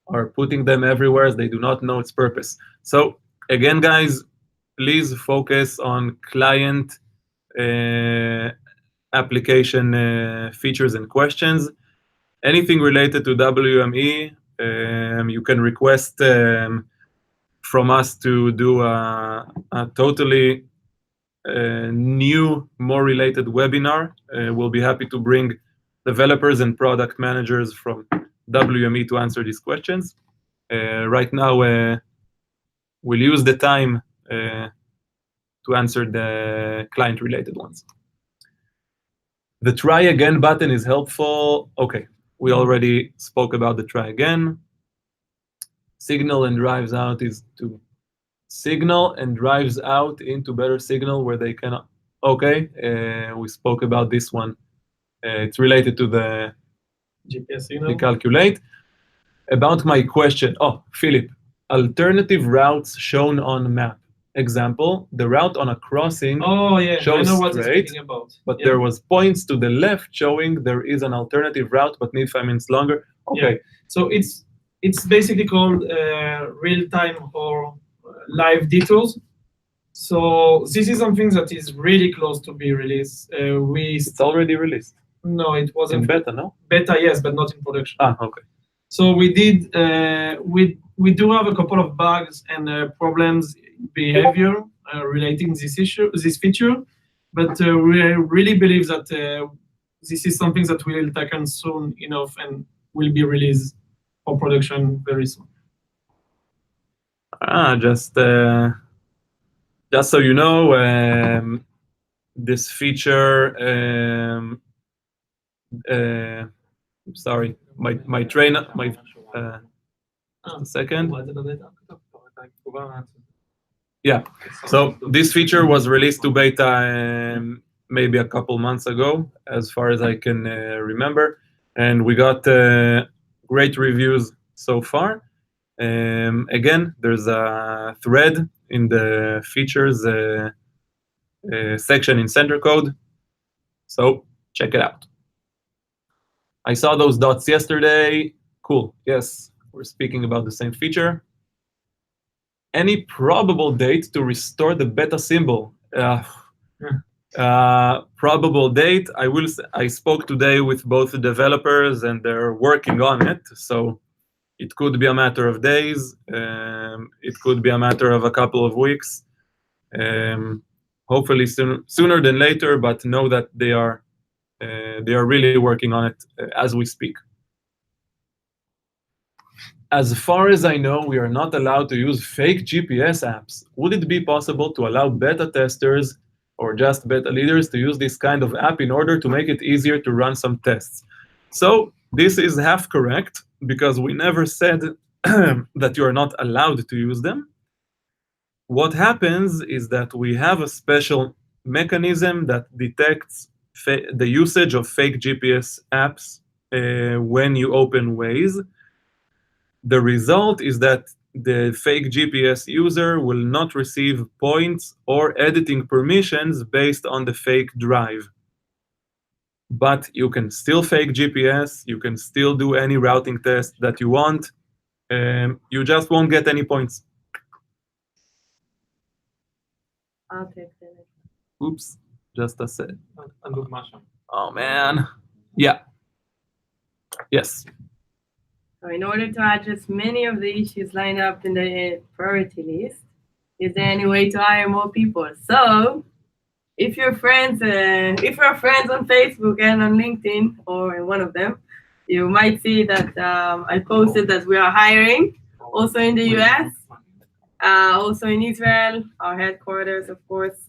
are putting them everywhere as they do not know its purpose. So again, guys, please focus on client application features and questions. Anything related to WME, you can request from us to do a totally new, more related webinar. We'll be happy to bring developers and product managers from WME to answer these questions. Right now, we'll use the time to answer the client-related ones. The try again button is helpful. Okay, we already spoke about the try again. Signal and drives out is to signal and drives out into better signal where they cannot. Okay, we spoke about this one. It's related to the GPS signal. Recalculate. About my question, Philip, alternative routes shown on map. Example, the route on a crossing shows I know what straight, it's about. but there was points to the left showing there is an alternative route, but need 5 minutes longer. Okay. Yeah. So it's basically called real-time or live detours. So this is something that is really close to be released. It's already released. No, it wasn't. In beta, no? Beta, yes, but not in production. Okay. So we did. We do have a couple of bugs and problems behavior relating this feature, but we really believe that this is something that will taken soon enough and will be released for production very soon. Just so you know, this feature. Sorry, my train. Just a second. Yeah. So this feature was released to beta maybe a couple months ago, as far as I can remember, and we got great reviews so far. Again, there's a thread in the features section in Center Code, so check it out. I saw those dots yesterday. Cool. Yes, we're speaking about the same feature. Any probable date to restore the beta symbol? Probable date. I spoke today with both the developers, and they're working on it. So it could be a matter of days. It could be a matter of a couple of weeks. Hopefully sooner than later. But know that they are really working on it as we speak. As far as I know, we are not allowed to use fake GPS apps. Would it be possible to allow beta testers or just beta leaders to use this kind of app in order to make it easier to run some tests? So this is half correct, because we never said that you are not allowed to use them. What happens is that we have a special mechanism that detects the usage of fake GPS apps when you open Waze. The result is that the fake GPS user will not receive points or editing permissions based on the fake drive. But you can still fake GPS, you can still do any routing test that you want, you just won't get any points. I'll take it. Oops, just a sec. Oh man. Yeah. Yes. So in order to address many of the issues lined up in the priority list, is there any way to hire more people? So if you're friends on Facebook and on LinkedIn, or in one of them, you might see that I posted that we are hiring also in the US, also in Israel, our headquarters, of course.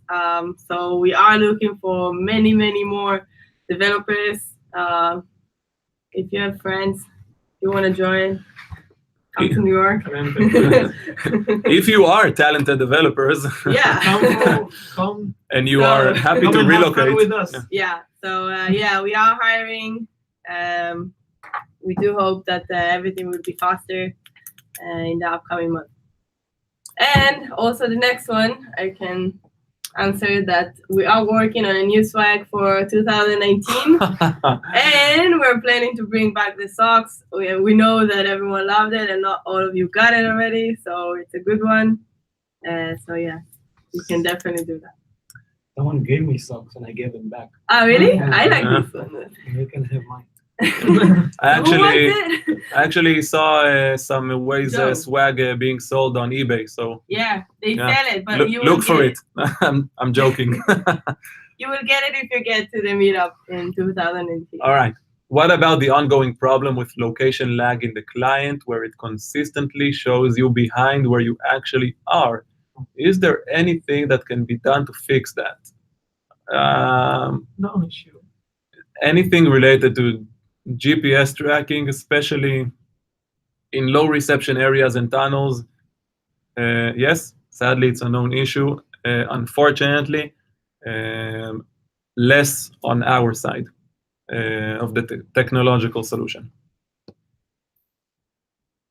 So we are looking for many more developers. If you have friends, you want to join, come to New York. If you are talented developers, yeah, Come and you are happy to relocate with us. yeah. So we are hiring. We do hope that everything will be faster in the upcoming month. And also the next one, I can answer that we are working on a new swag for 2019, and we're planning to bring back the socks. We know that everyone loved it, and not all of you got it already, so it's a good one. So yeah, you can definitely do that. Someone gave me socks and I gave them back. Oh really? I like this one. You can have mine. I actually saw some Waze Joe. swag being sold on eBay. So Yeah, they Yeah. sell it, but you will look for get it. I'm joking. You will get it if you get to the meetup in 2018. All right. What about the ongoing problem with location lag in the client, where it consistently shows you behind where you actually are? Is there anything that can be done to fix that? No issue. Anything related to GPS tracking, especially in low reception areas and tunnels, yes, sadly, it's a known issue. Unfortunately, less on our side of the technological solution.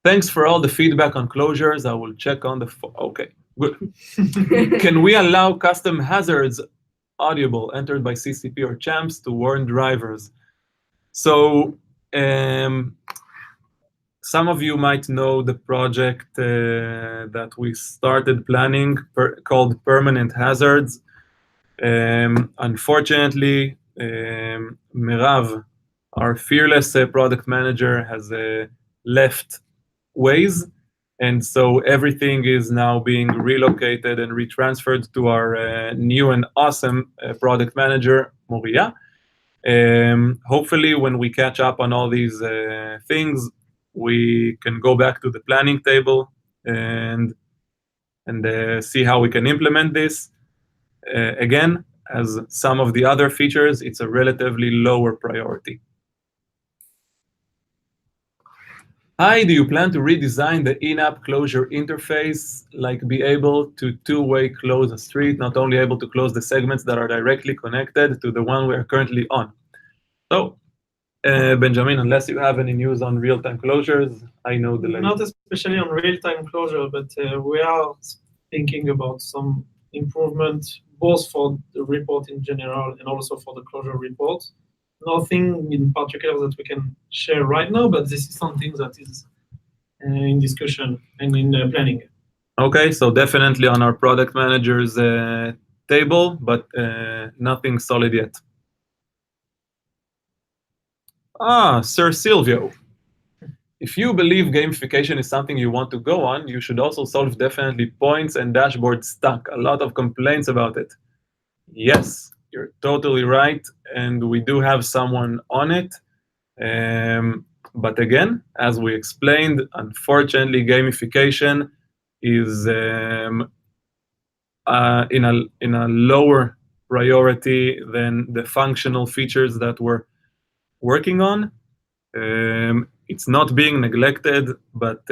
Thanks for all the feedback on closures. I will check on the okay, good. Can we allow custom hazards audible entered by CCP or champs to warn drivers? So some of you might know the project that we started planning called Permanent Hazards. Unfortunately, Merav, our fearless product manager, has left Waze, and so everything is now being relocated and retransferred to our new and awesome product manager, Moria. Hopefully, when we catch up on all these things, we can go back to the planning table and see how we can implement this. Again, as some of the other features, it's a relatively lower priority. Hi, do you plan to redesign the in-app closure interface, like be able to two-way close a street, not only able to close the segments that are directly connected to the one we are currently on? So, Benjamin, unless you have any news on real-time closures, I know the Not especially on real-time closure, but we are thinking about some improvement both for the report in general and also for the closure report. Nothing in particular that we can share right now, but this is something that is in discussion and in planning. Okay, so definitely on our product manager's table, but nothing solid yet. Sir Silvio. If you believe gamification is something you want to go on, you should also solve definitely points and dashboard stuck. A lot of complaints about it. Yes, you're totally right, and we do have someone on it. But again, as we explained, unfortunately, gamification is in a lower priority than the functional features that we're working on. It's not being neglected, but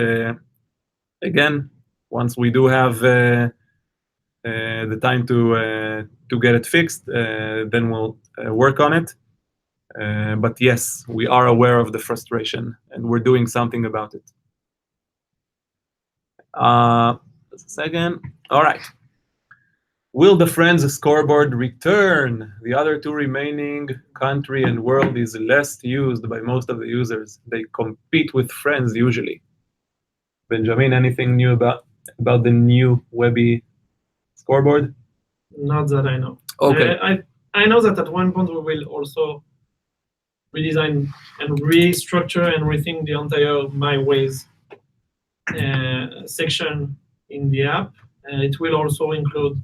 again, once we do have the time to get it fixed, then we'll work on it. But yes, we are aware of the frustration, and we're doing something about it. Just a second. All right. Will the Friends scoreboard return? The other two remaining, country and world, is less used by most of the users. They compete with Friends usually. Benjamin, anything new about the new Webby scoreboard? Not that I know. Okay. I know that at one point we will also redesign and restructure and rethink the entire My Waze section in the app. It will also include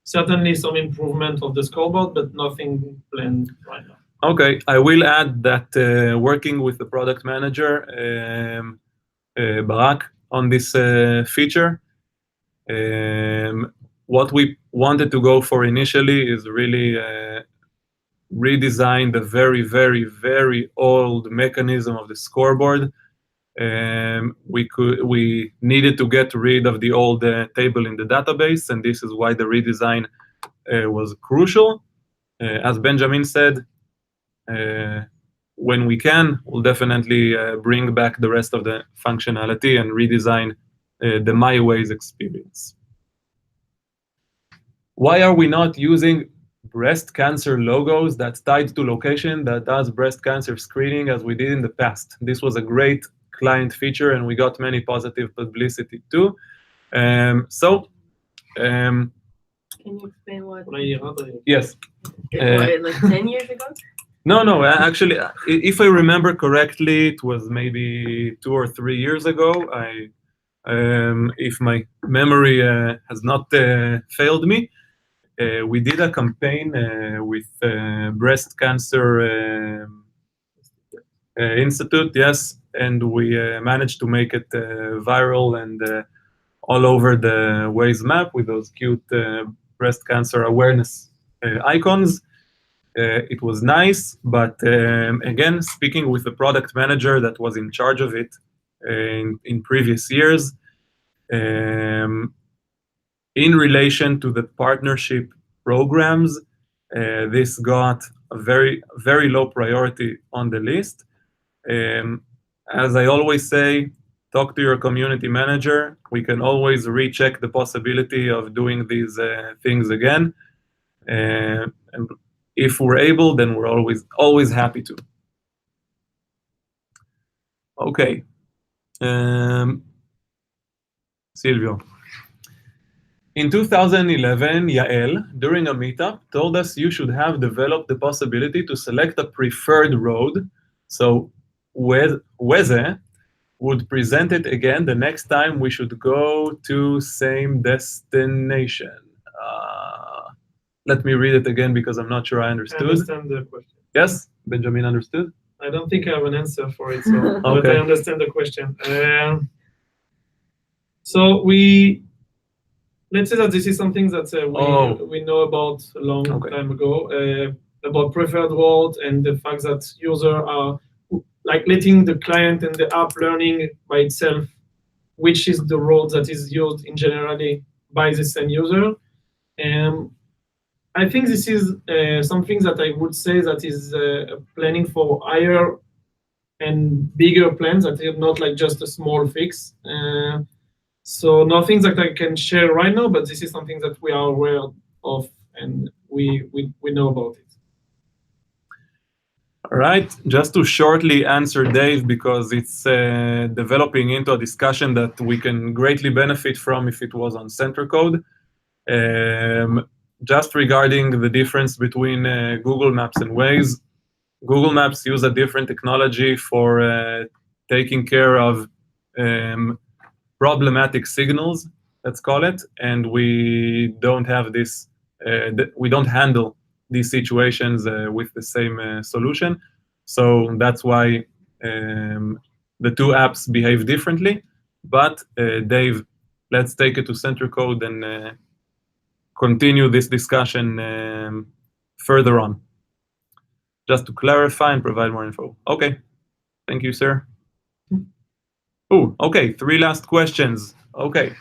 certainly some improvement of the scoreboard, but nothing planned right now. Okay, I will add that working with the product manager, Barak, on this feature, what we wanted to go for initially is really redesign the very, very, very old mechanism of the scoreboard. We needed to get rid of the old table in the database, and this is why the redesign was crucial. As Benjamin said, when we can, we'll definitely bring back the rest of the functionality and redesign the My Waze experience. Why are we not using breast cancer logos that's tied to location that does breast cancer screening as we did in the past? This was a great client feature, and we got many positive publicity too. Can you explain what? Yes. Like 10 years ago? No. Actually, if I remember correctly, it was maybe 2 or 3 years ago. If my memory has not failed me, we did a campaign with Breast Cancer Institute, yes, and we managed to make it viral and all over the Waze map with those cute breast cancer awareness icons. It was nice, but again, speaking with the product manager that was in charge of it in previous years, in relation to the partnership programs, this got a very, very low priority on the list. As I always say, talk to your community manager. We can always recheck the possibility of doing these things again. And if we're able, then we're always happy to. Okay. Silvio. In 2011, Yael, during a meetup, told us you should have developed the possibility to select a preferred road. So Waze would present it again the next time we should go to same destination. let me read it again because I'm not sure I I understood. understand the question. Yes, Benjamin understood. I don't think I have an answer for it, so, but Okay. I understand the question. So let's say that this is something that we know about a long time ago, about preferred roles and the fact that users are like letting the client and the app learning by itself which is the road that is used in generally by the same user. I think this is something that I would say that is planning for higher and bigger plans that is not like just a small fix. So nothing that I can share right now, but this is something that we are aware of and we know about it. All right, just to shortly answer Dave, because it's developing into a discussion that we can greatly benefit from if it was on Center Code. Just regarding the difference between Google Maps and Waze, Google Maps use a different technology for taking care of problematic signals, let's call it, and we don't have this, we don't handle these situations with the same solution. So that's why the two apps behave differently. But Dave, let's take it to Center Code and continue this discussion further on. Just to clarify and provide more info. Okay, thank you, sir. Oh, okay, 3 last questions. Okay.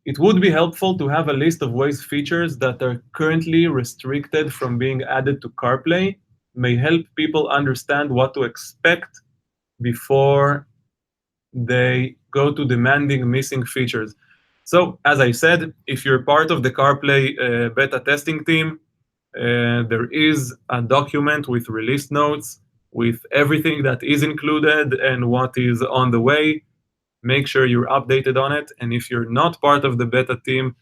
It would be helpful to have a list of Waze features that are currently restricted from being added to CarPlay. May help people understand what to expect before they go to demanding missing features. So, as I said, if you're part of the CarPlay beta testing team, there is a document with release notes with everything that is included and what is on the way. Make sure you're updated on it. And if you're not part of the beta team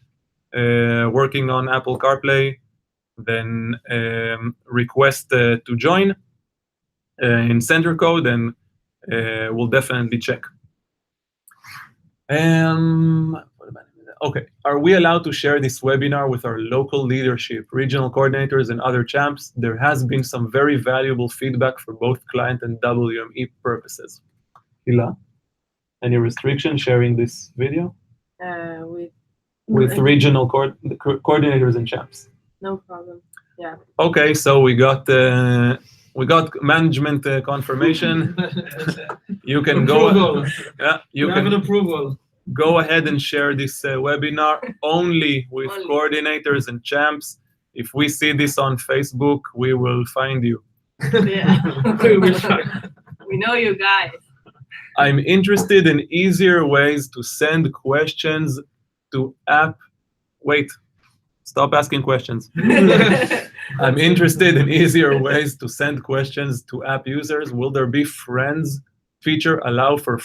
working on Apple CarPlay, then request to join in Center Code, and we'll definitely check. Okay, are we allowed to share this webinar with our local leadership, regional coordinators, and other champs? There has been some very valuable feedback for both client and WME purposes. Hila? Any restriction sharing this video? With regional coordinators and champs. No problem. Yeah. Okay, so we got management confirmation. You can go. Yeah, you have can an approval. Go ahead and share this webinar only with coordinators and champs. If we see this on Facebook, we will find you. Yeah. We know you guys. I'm interested in easier ways to send questions to app. Wait, stop asking questions. I'm interested in easier ways to send questions to app users. Will there be friends feature allow for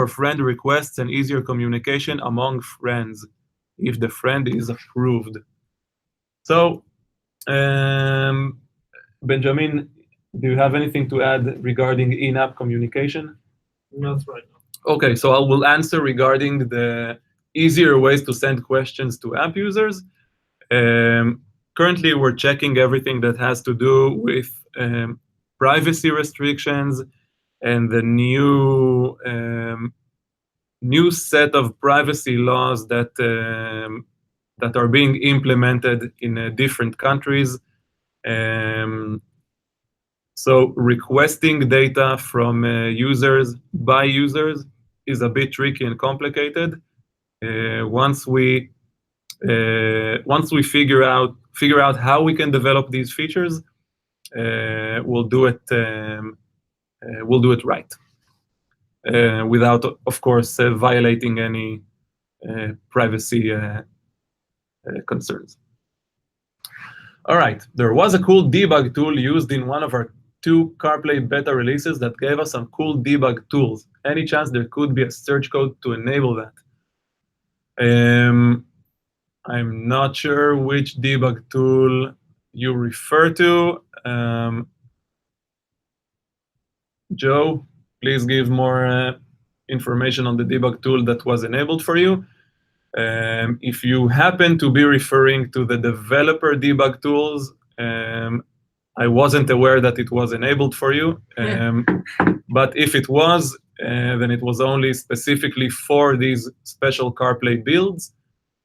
friend requests and easier communication among friends if the friend is approved? So, Benjamin, do you have anything to add regarding in-app communication? Not right now. Okay, so I will answer regarding the easier ways to send questions to app users. Currently, we're checking everything that has to do with privacy restrictions and the new set of privacy laws that are being implemented in different countries. So requesting data from users by users is a bit tricky and complicated. Once we figure out how we can develop these features, we'll do it right, without, of course, violating any privacy concerns. All right, there was a cool debug tool used in one of our 2 CarPlay beta releases that gave us some cool debug tools. Any chance there could be a search code to enable that? I'm not sure which debug tool you refer to. Joe, please give more information on the debug tool that was enabled for you. If you happen to be referring to the developer debug tools, I wasn't aware that it was enabled for you. But if it was, then it was only specifically for these special CarPlay builds.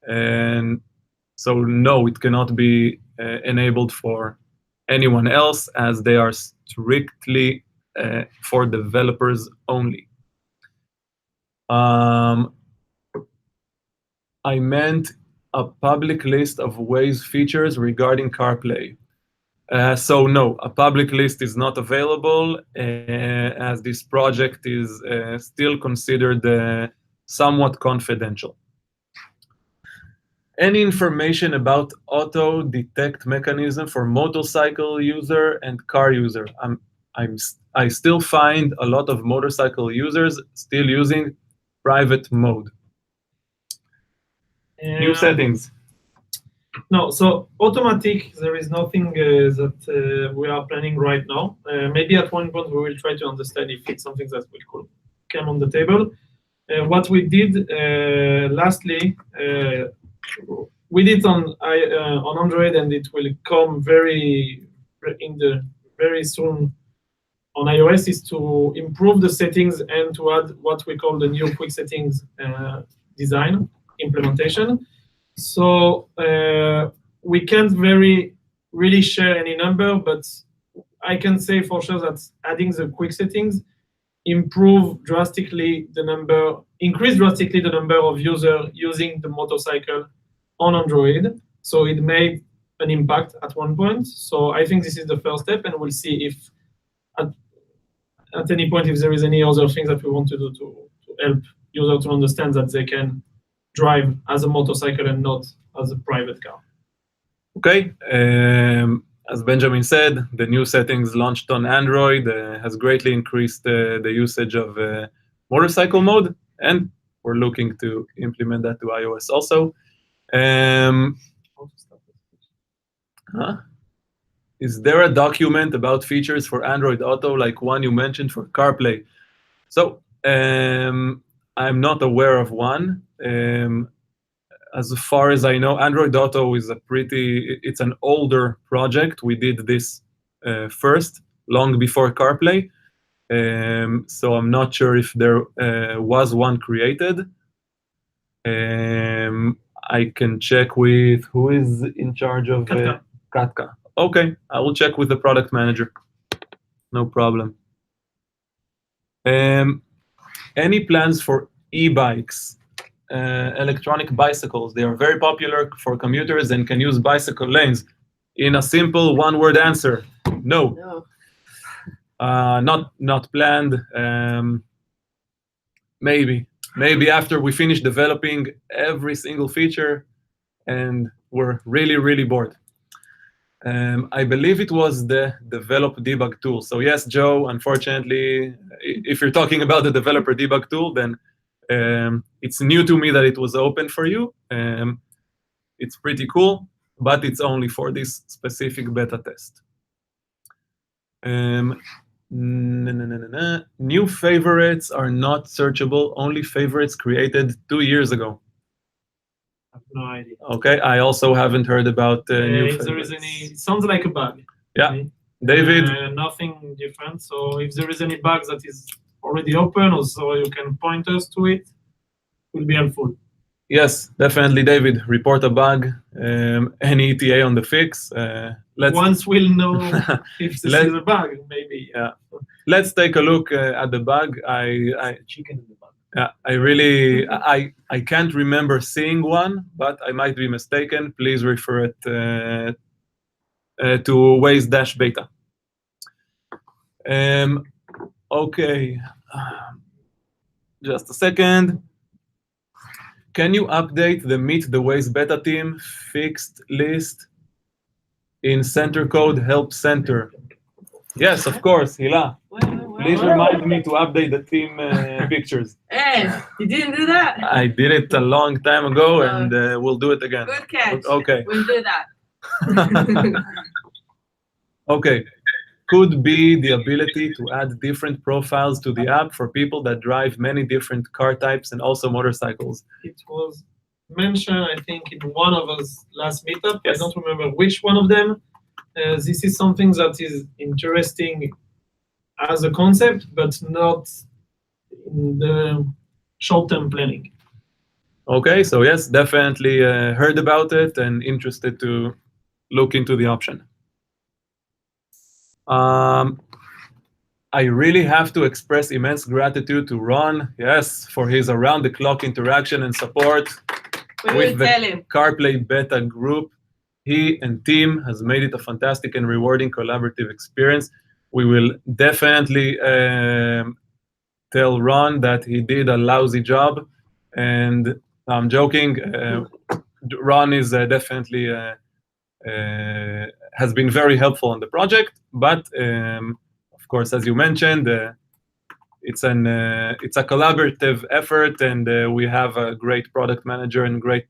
And so no, it cannot be enabled for anyone else, as they are strictly for developers only. I meant a public list of Waze features regarding CarPlay. So no, a public list is not available, as this project is still considered somewhat confidential. Any information about auto detect mechanism for motorcycle user and car user? I still find a lot of motorcycle users still using private mode. New settings. No, so automatic, there is nothing that we are planning right now. Maybe at one point we will try to understand if it's something that will come on the table. What we did lastly, we did on Android, and it will come very soon on iOS, is to improve the settings and to add what we call the new quick settings design implementation. So we can't really share any number, but I can say for sure that adding the quick settings increase drastically the number of users using the motorcycle on Android. So it made an impact at one point. So I think this is the first step, and we'll see if at any point if there is any other things that we want to do to help users to understand that they can drive as a motorcycle and not as a private car. Okay. As Benjamin said, the new settings launched on Android has greatly increased the usage of motorcycle mode, and we're looking to implement that to iOS also. Is there a document about features for Android Auto like one you mentioned for CarPlay? So I'm not aware of one. As far as I know, Android Auto is it's an older project. We did this first, long before CarPlay. So I'm not sure if there was one created. I can check with who is in charge of Katka. Okay, I will check with the product manager. No problem. Any plans for e-bikes? Electronic bicycles. They are very popular for commuters and can use bicycle lanes. In a simple one-word answer, no. Not planned. Maybe after we finish developing every single feature and we're really bored. I believe it was the develop debug tool. So yes, Joe, unfortunately, if you're talking about the developer debug tool, then it's new to me that it was open for you. It's pretty cool, but it's only for this specific beta test. New favorites are not searchable, only favorites created 2 years ago. I have no idea. Okay, I also haven't heard about new if favorites. there is any, it sounds like a bug. Yeah, David? Nothing different. So if there is any bug that is already open, or so you can point us to it, will be helpful. Yes, definitely, David. Report a bug, any ETA on the fix. Once we'll know if this is a bug, maybe. Yeah. Let's take a look at the bug. Chicken in the bug. Yeah, I can't remember seeing one, but I might be mistaken. Please refer it to Waze-beta. Okay, just a second. Can you update the Meet the Waze beta team fixed list in center code help center? Yes, of course, Hila. Please remind me to update the team pictures. Hey, you didn't do that? I did it a long time ago, and we'll do it again. Good catch. Okay. We'll do that. Okay. Could be the ability to add different profiles to the app for people that drive many different car types and also motorcycles. It was mentioned, I think, in one of us last meetup. Yes. I don't remember which one of them. This is something that is interesting as a concept, but not in the short-term planning. Okay, so yes, definitely heard about it and interested to look into the option. I really have to express immense gratitude to Ron, yes, for his around-the-clock interaction and support We with will the tell him. CarPlay beta group. He and team has made it a fantastic and rewarding collaborative experience. We will definitely tell Ron that he did a lousy job, and I'm joking. Ron is definitely has been very helpful on the project, but of course, as you mentioned, it's a collaborative effort, and we have a great product manager and great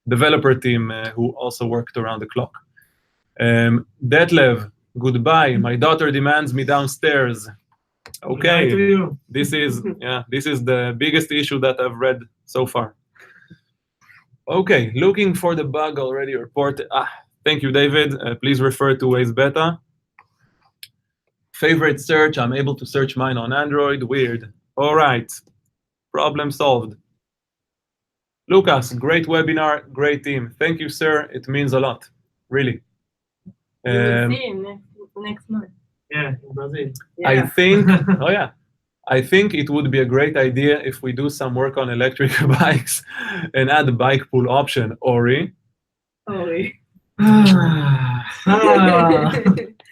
developer team who also worked around the clock. Detlev, goodbye. My daughter demands me downstairs. Goodbye to Okay, you. this is the biggest issue that I've read so far. Okay, looking for the bug already reported. Thank you, David. Please refer to Waze beta. Favorite search, I'm able to search mine on Android. Weird. All right, problem solved. Lucas, great webinar, great team. Thank you, sir. It means a lot, really. We will see him next month. Yeah, in Brazil. Yeah. I think, I think it would be a great idea if we do some work on electric bikes and add a bike pool option, Ori. Sorry.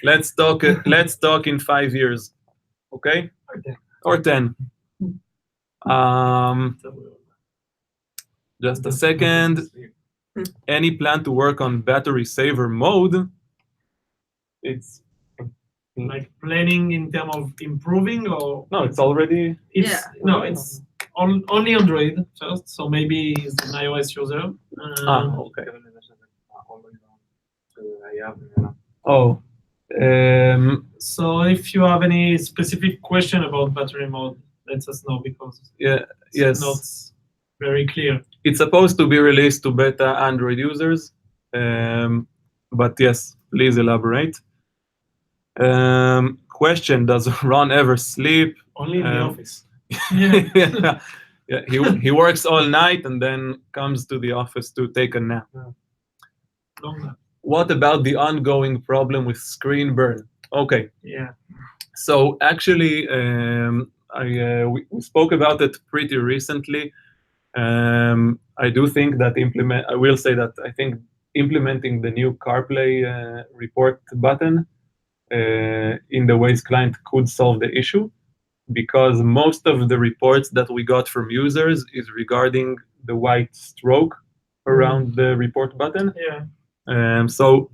Let's talk in 5 years, okay? Or 10. Just a second. Any plan to work on battery saver mode? It's Like planning in terms of improving, or no, it's already. it's Yeah. no, it's only Android first. So maybe he's an iOS user. Okay. Oh. So if you have any specific question about battery mode, let us know, because Yeah. it's Yes. not very clear. It's supposed to be released to beta Android users, but yes, please elaborate. Question: does Ron ever sleep? Only in the office. Yeah. Yeah, he works all night and then comes to the office to take a nap. Long enough. What about the ongoing problem with screen burn? Okay, Yeah. so actually, we spoke about it pretty recently. I do think that I will say that I think implementing the new CarPlay report button in the Waze client could solve the issue, because most of the reports that we got from users is regarding the white stroke around the report button. Yeah. So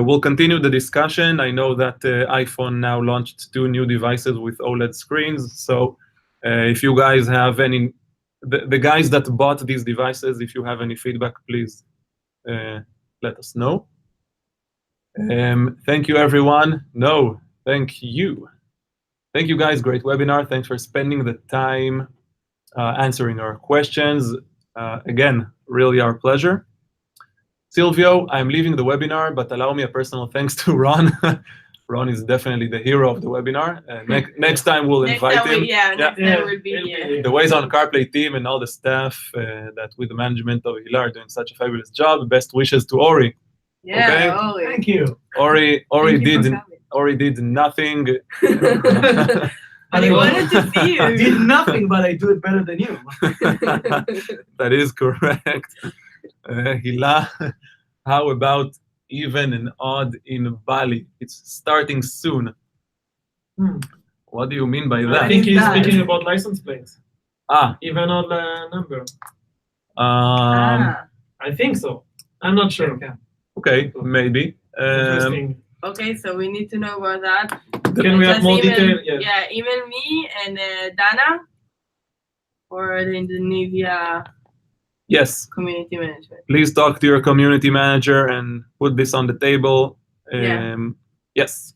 we'll continue the discussion. I know that iPhone now launched 2 new devices with OLED screens. So if you guys have any, the guys that bought these devices, if you have any feedback, please let us know. Thank you, everyone. No, thank you. Thank you, guys. Great webinar. Thanks for spending the time answering our questions. Again, really our pleasure. Silvio, I'm leaving the webinar, but allow me a personal thanks to Ron. Ron is definitely the hero of the webinar. Next time we'll invite him. Next time we'll be here. The Waze on CarPlay team and all the staff that with the management of Hilar are doing such a fabulous job. Best wishes to Ori. Yeah, Okay? Ori. Thank you. Ori Thank you for Ori did nothing. But he wanted to see you. I did nothing, but I do it better than you. That is correct. Hila, how about even and odd in Bali? It's starting soon. What do you mean by that? I think he's that? speaking about license plates. Even odd number. I think so. I'm not sure. Okay, maybe. Interesting. Okay, so we need to know about that. Can we have Just more email- detail? Yeah. Yeah, email me and Dana for the Indonesia Yes, community management. please talk to your community manager and put this on the table. Yeah. Yes.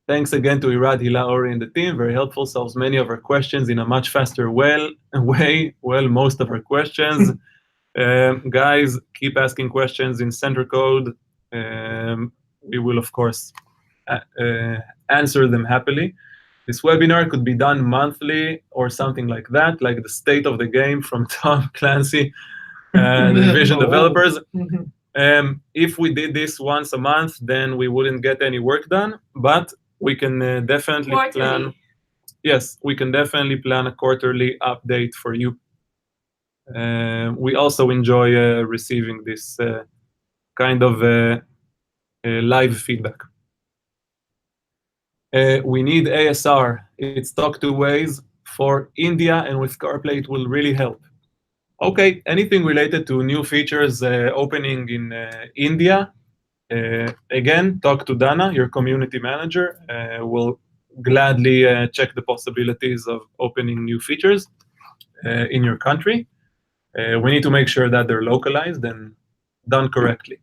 Thanks again to Irad, Hila, Ori, and the team. Very helpful. Solves many of our questions in a much faster way. Well, most of our questions. Guys, keep asking questions in center code. We will, of course, answer them happily. This webinar could be done monthly or something like that, like the state of the game from Tom Clancy and Vision developers. If we did this once a month, then we wouldn't get any work done, but we can definitely plan. Yes, we can definitely plan a quarterly update for you. We also enjoy receiving this kind of live feedback. We need ASR. It's talk to Waze for India, and with CarPlay, it will really help. Okay, anything related to new features opening in India, again, talk to Dana, your community manager. We'll gladly check the possibilities of opening new features in your country. We need to make sure that they're localized and done correctly.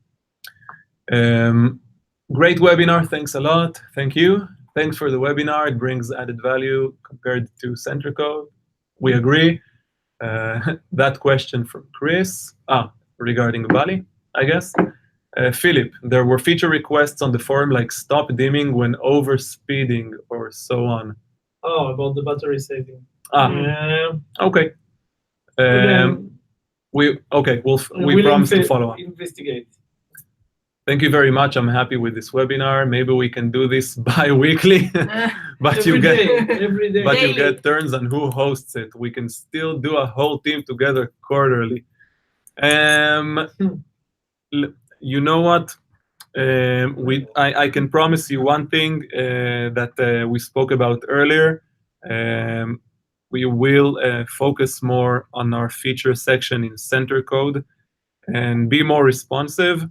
Great webinar. Thanks a lot. Thank you. Thanks for the webinar. It brings added value compared to Center Code. We agree. That question from Chris. Regarding Bali, I guess. Philip, there were feature requests on the forum like stop dimming when overspeeding or so on. Oh, about the battery saving. Okay. We promise to follow up. Investigate. Thank you very much. I'm happy with this webinar. Maybe we can do this bi-weekly, but you get turns on who hosts it. We can still do a whole team together quarterly. You know what? I can promise you one thing that we spoke about earlier. We will focus more on our feature section in center code and be more responsive.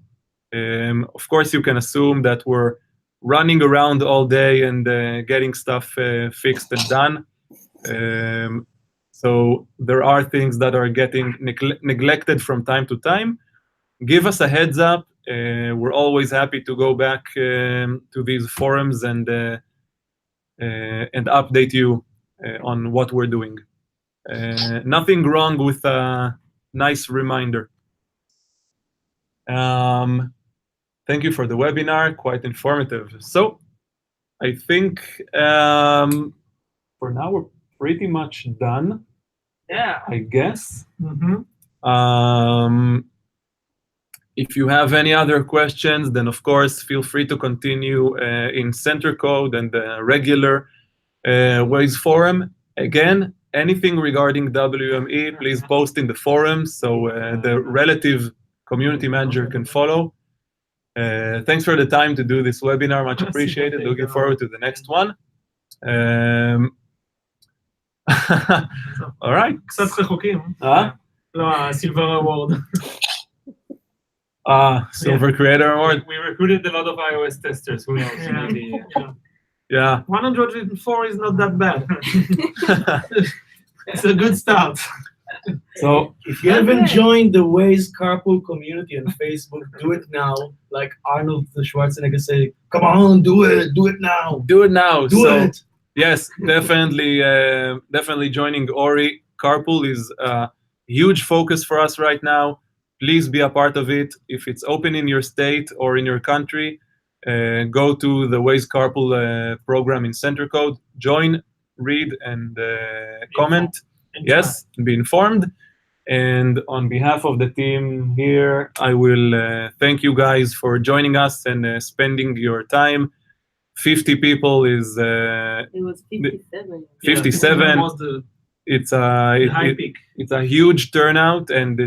Of course, you can assume that we're running around all day and getting stuff fixed and done. So there are things that are getting neglected from time to time. Give us a heads up. We're always happy to go back to these forums and update you on what we're doing. Nothing wrong with a nice reminder. Thank you for the webinar, quite informative. So I think for now we're pretty much done. Yeah. I guess. If you have any other questions, then of course feel free to continue in center code and the regular Waze forum. Again, anything regarding WME, please post in the forum so the relative community manager can follow. Thanks for the time to do this webinar, much appreciated. Looking forward to the next one. All right. קצת רחוקים. לא, הסילבר אוורד. Silver Creator Award. We recruited a lot of iOS testers. Who knows? Maybe. Yeah. 104 is not that bad. It's a good start. So if you haven't joined the Waze carpool community on Facebook, do it now. Like Arnold Schwarzenegger say, come on, do it now. Do it now. Do it. Yes, definitely joining Ori. Carpool is a huge focus for us right now. Please be a part of it. If it's open in your state or in your country, go to the Waze Carpool program in Center Code. Join, read, and comment. Yes, be informed. And on behalf of the team here, I will thank you guys for joining us and spending your time. 50 people is... it was 57. 57. It's a huge turnout, and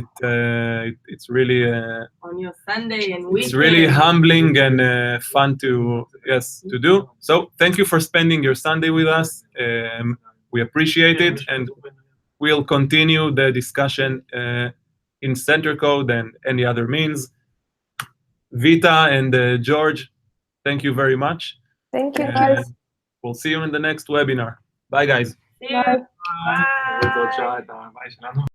it's really on your Sunday and weekend. It's really humbling and fun to do. So thank you for spending your Sunday with us. We appreciate it, and we'll continue the discussion in Center Code and any other means. Vita and George, thank you very much. Thank you, guys. We'll see you in the next webinar. Bye, guys. See you. Bye. וזאת שעה את הבית שלנו.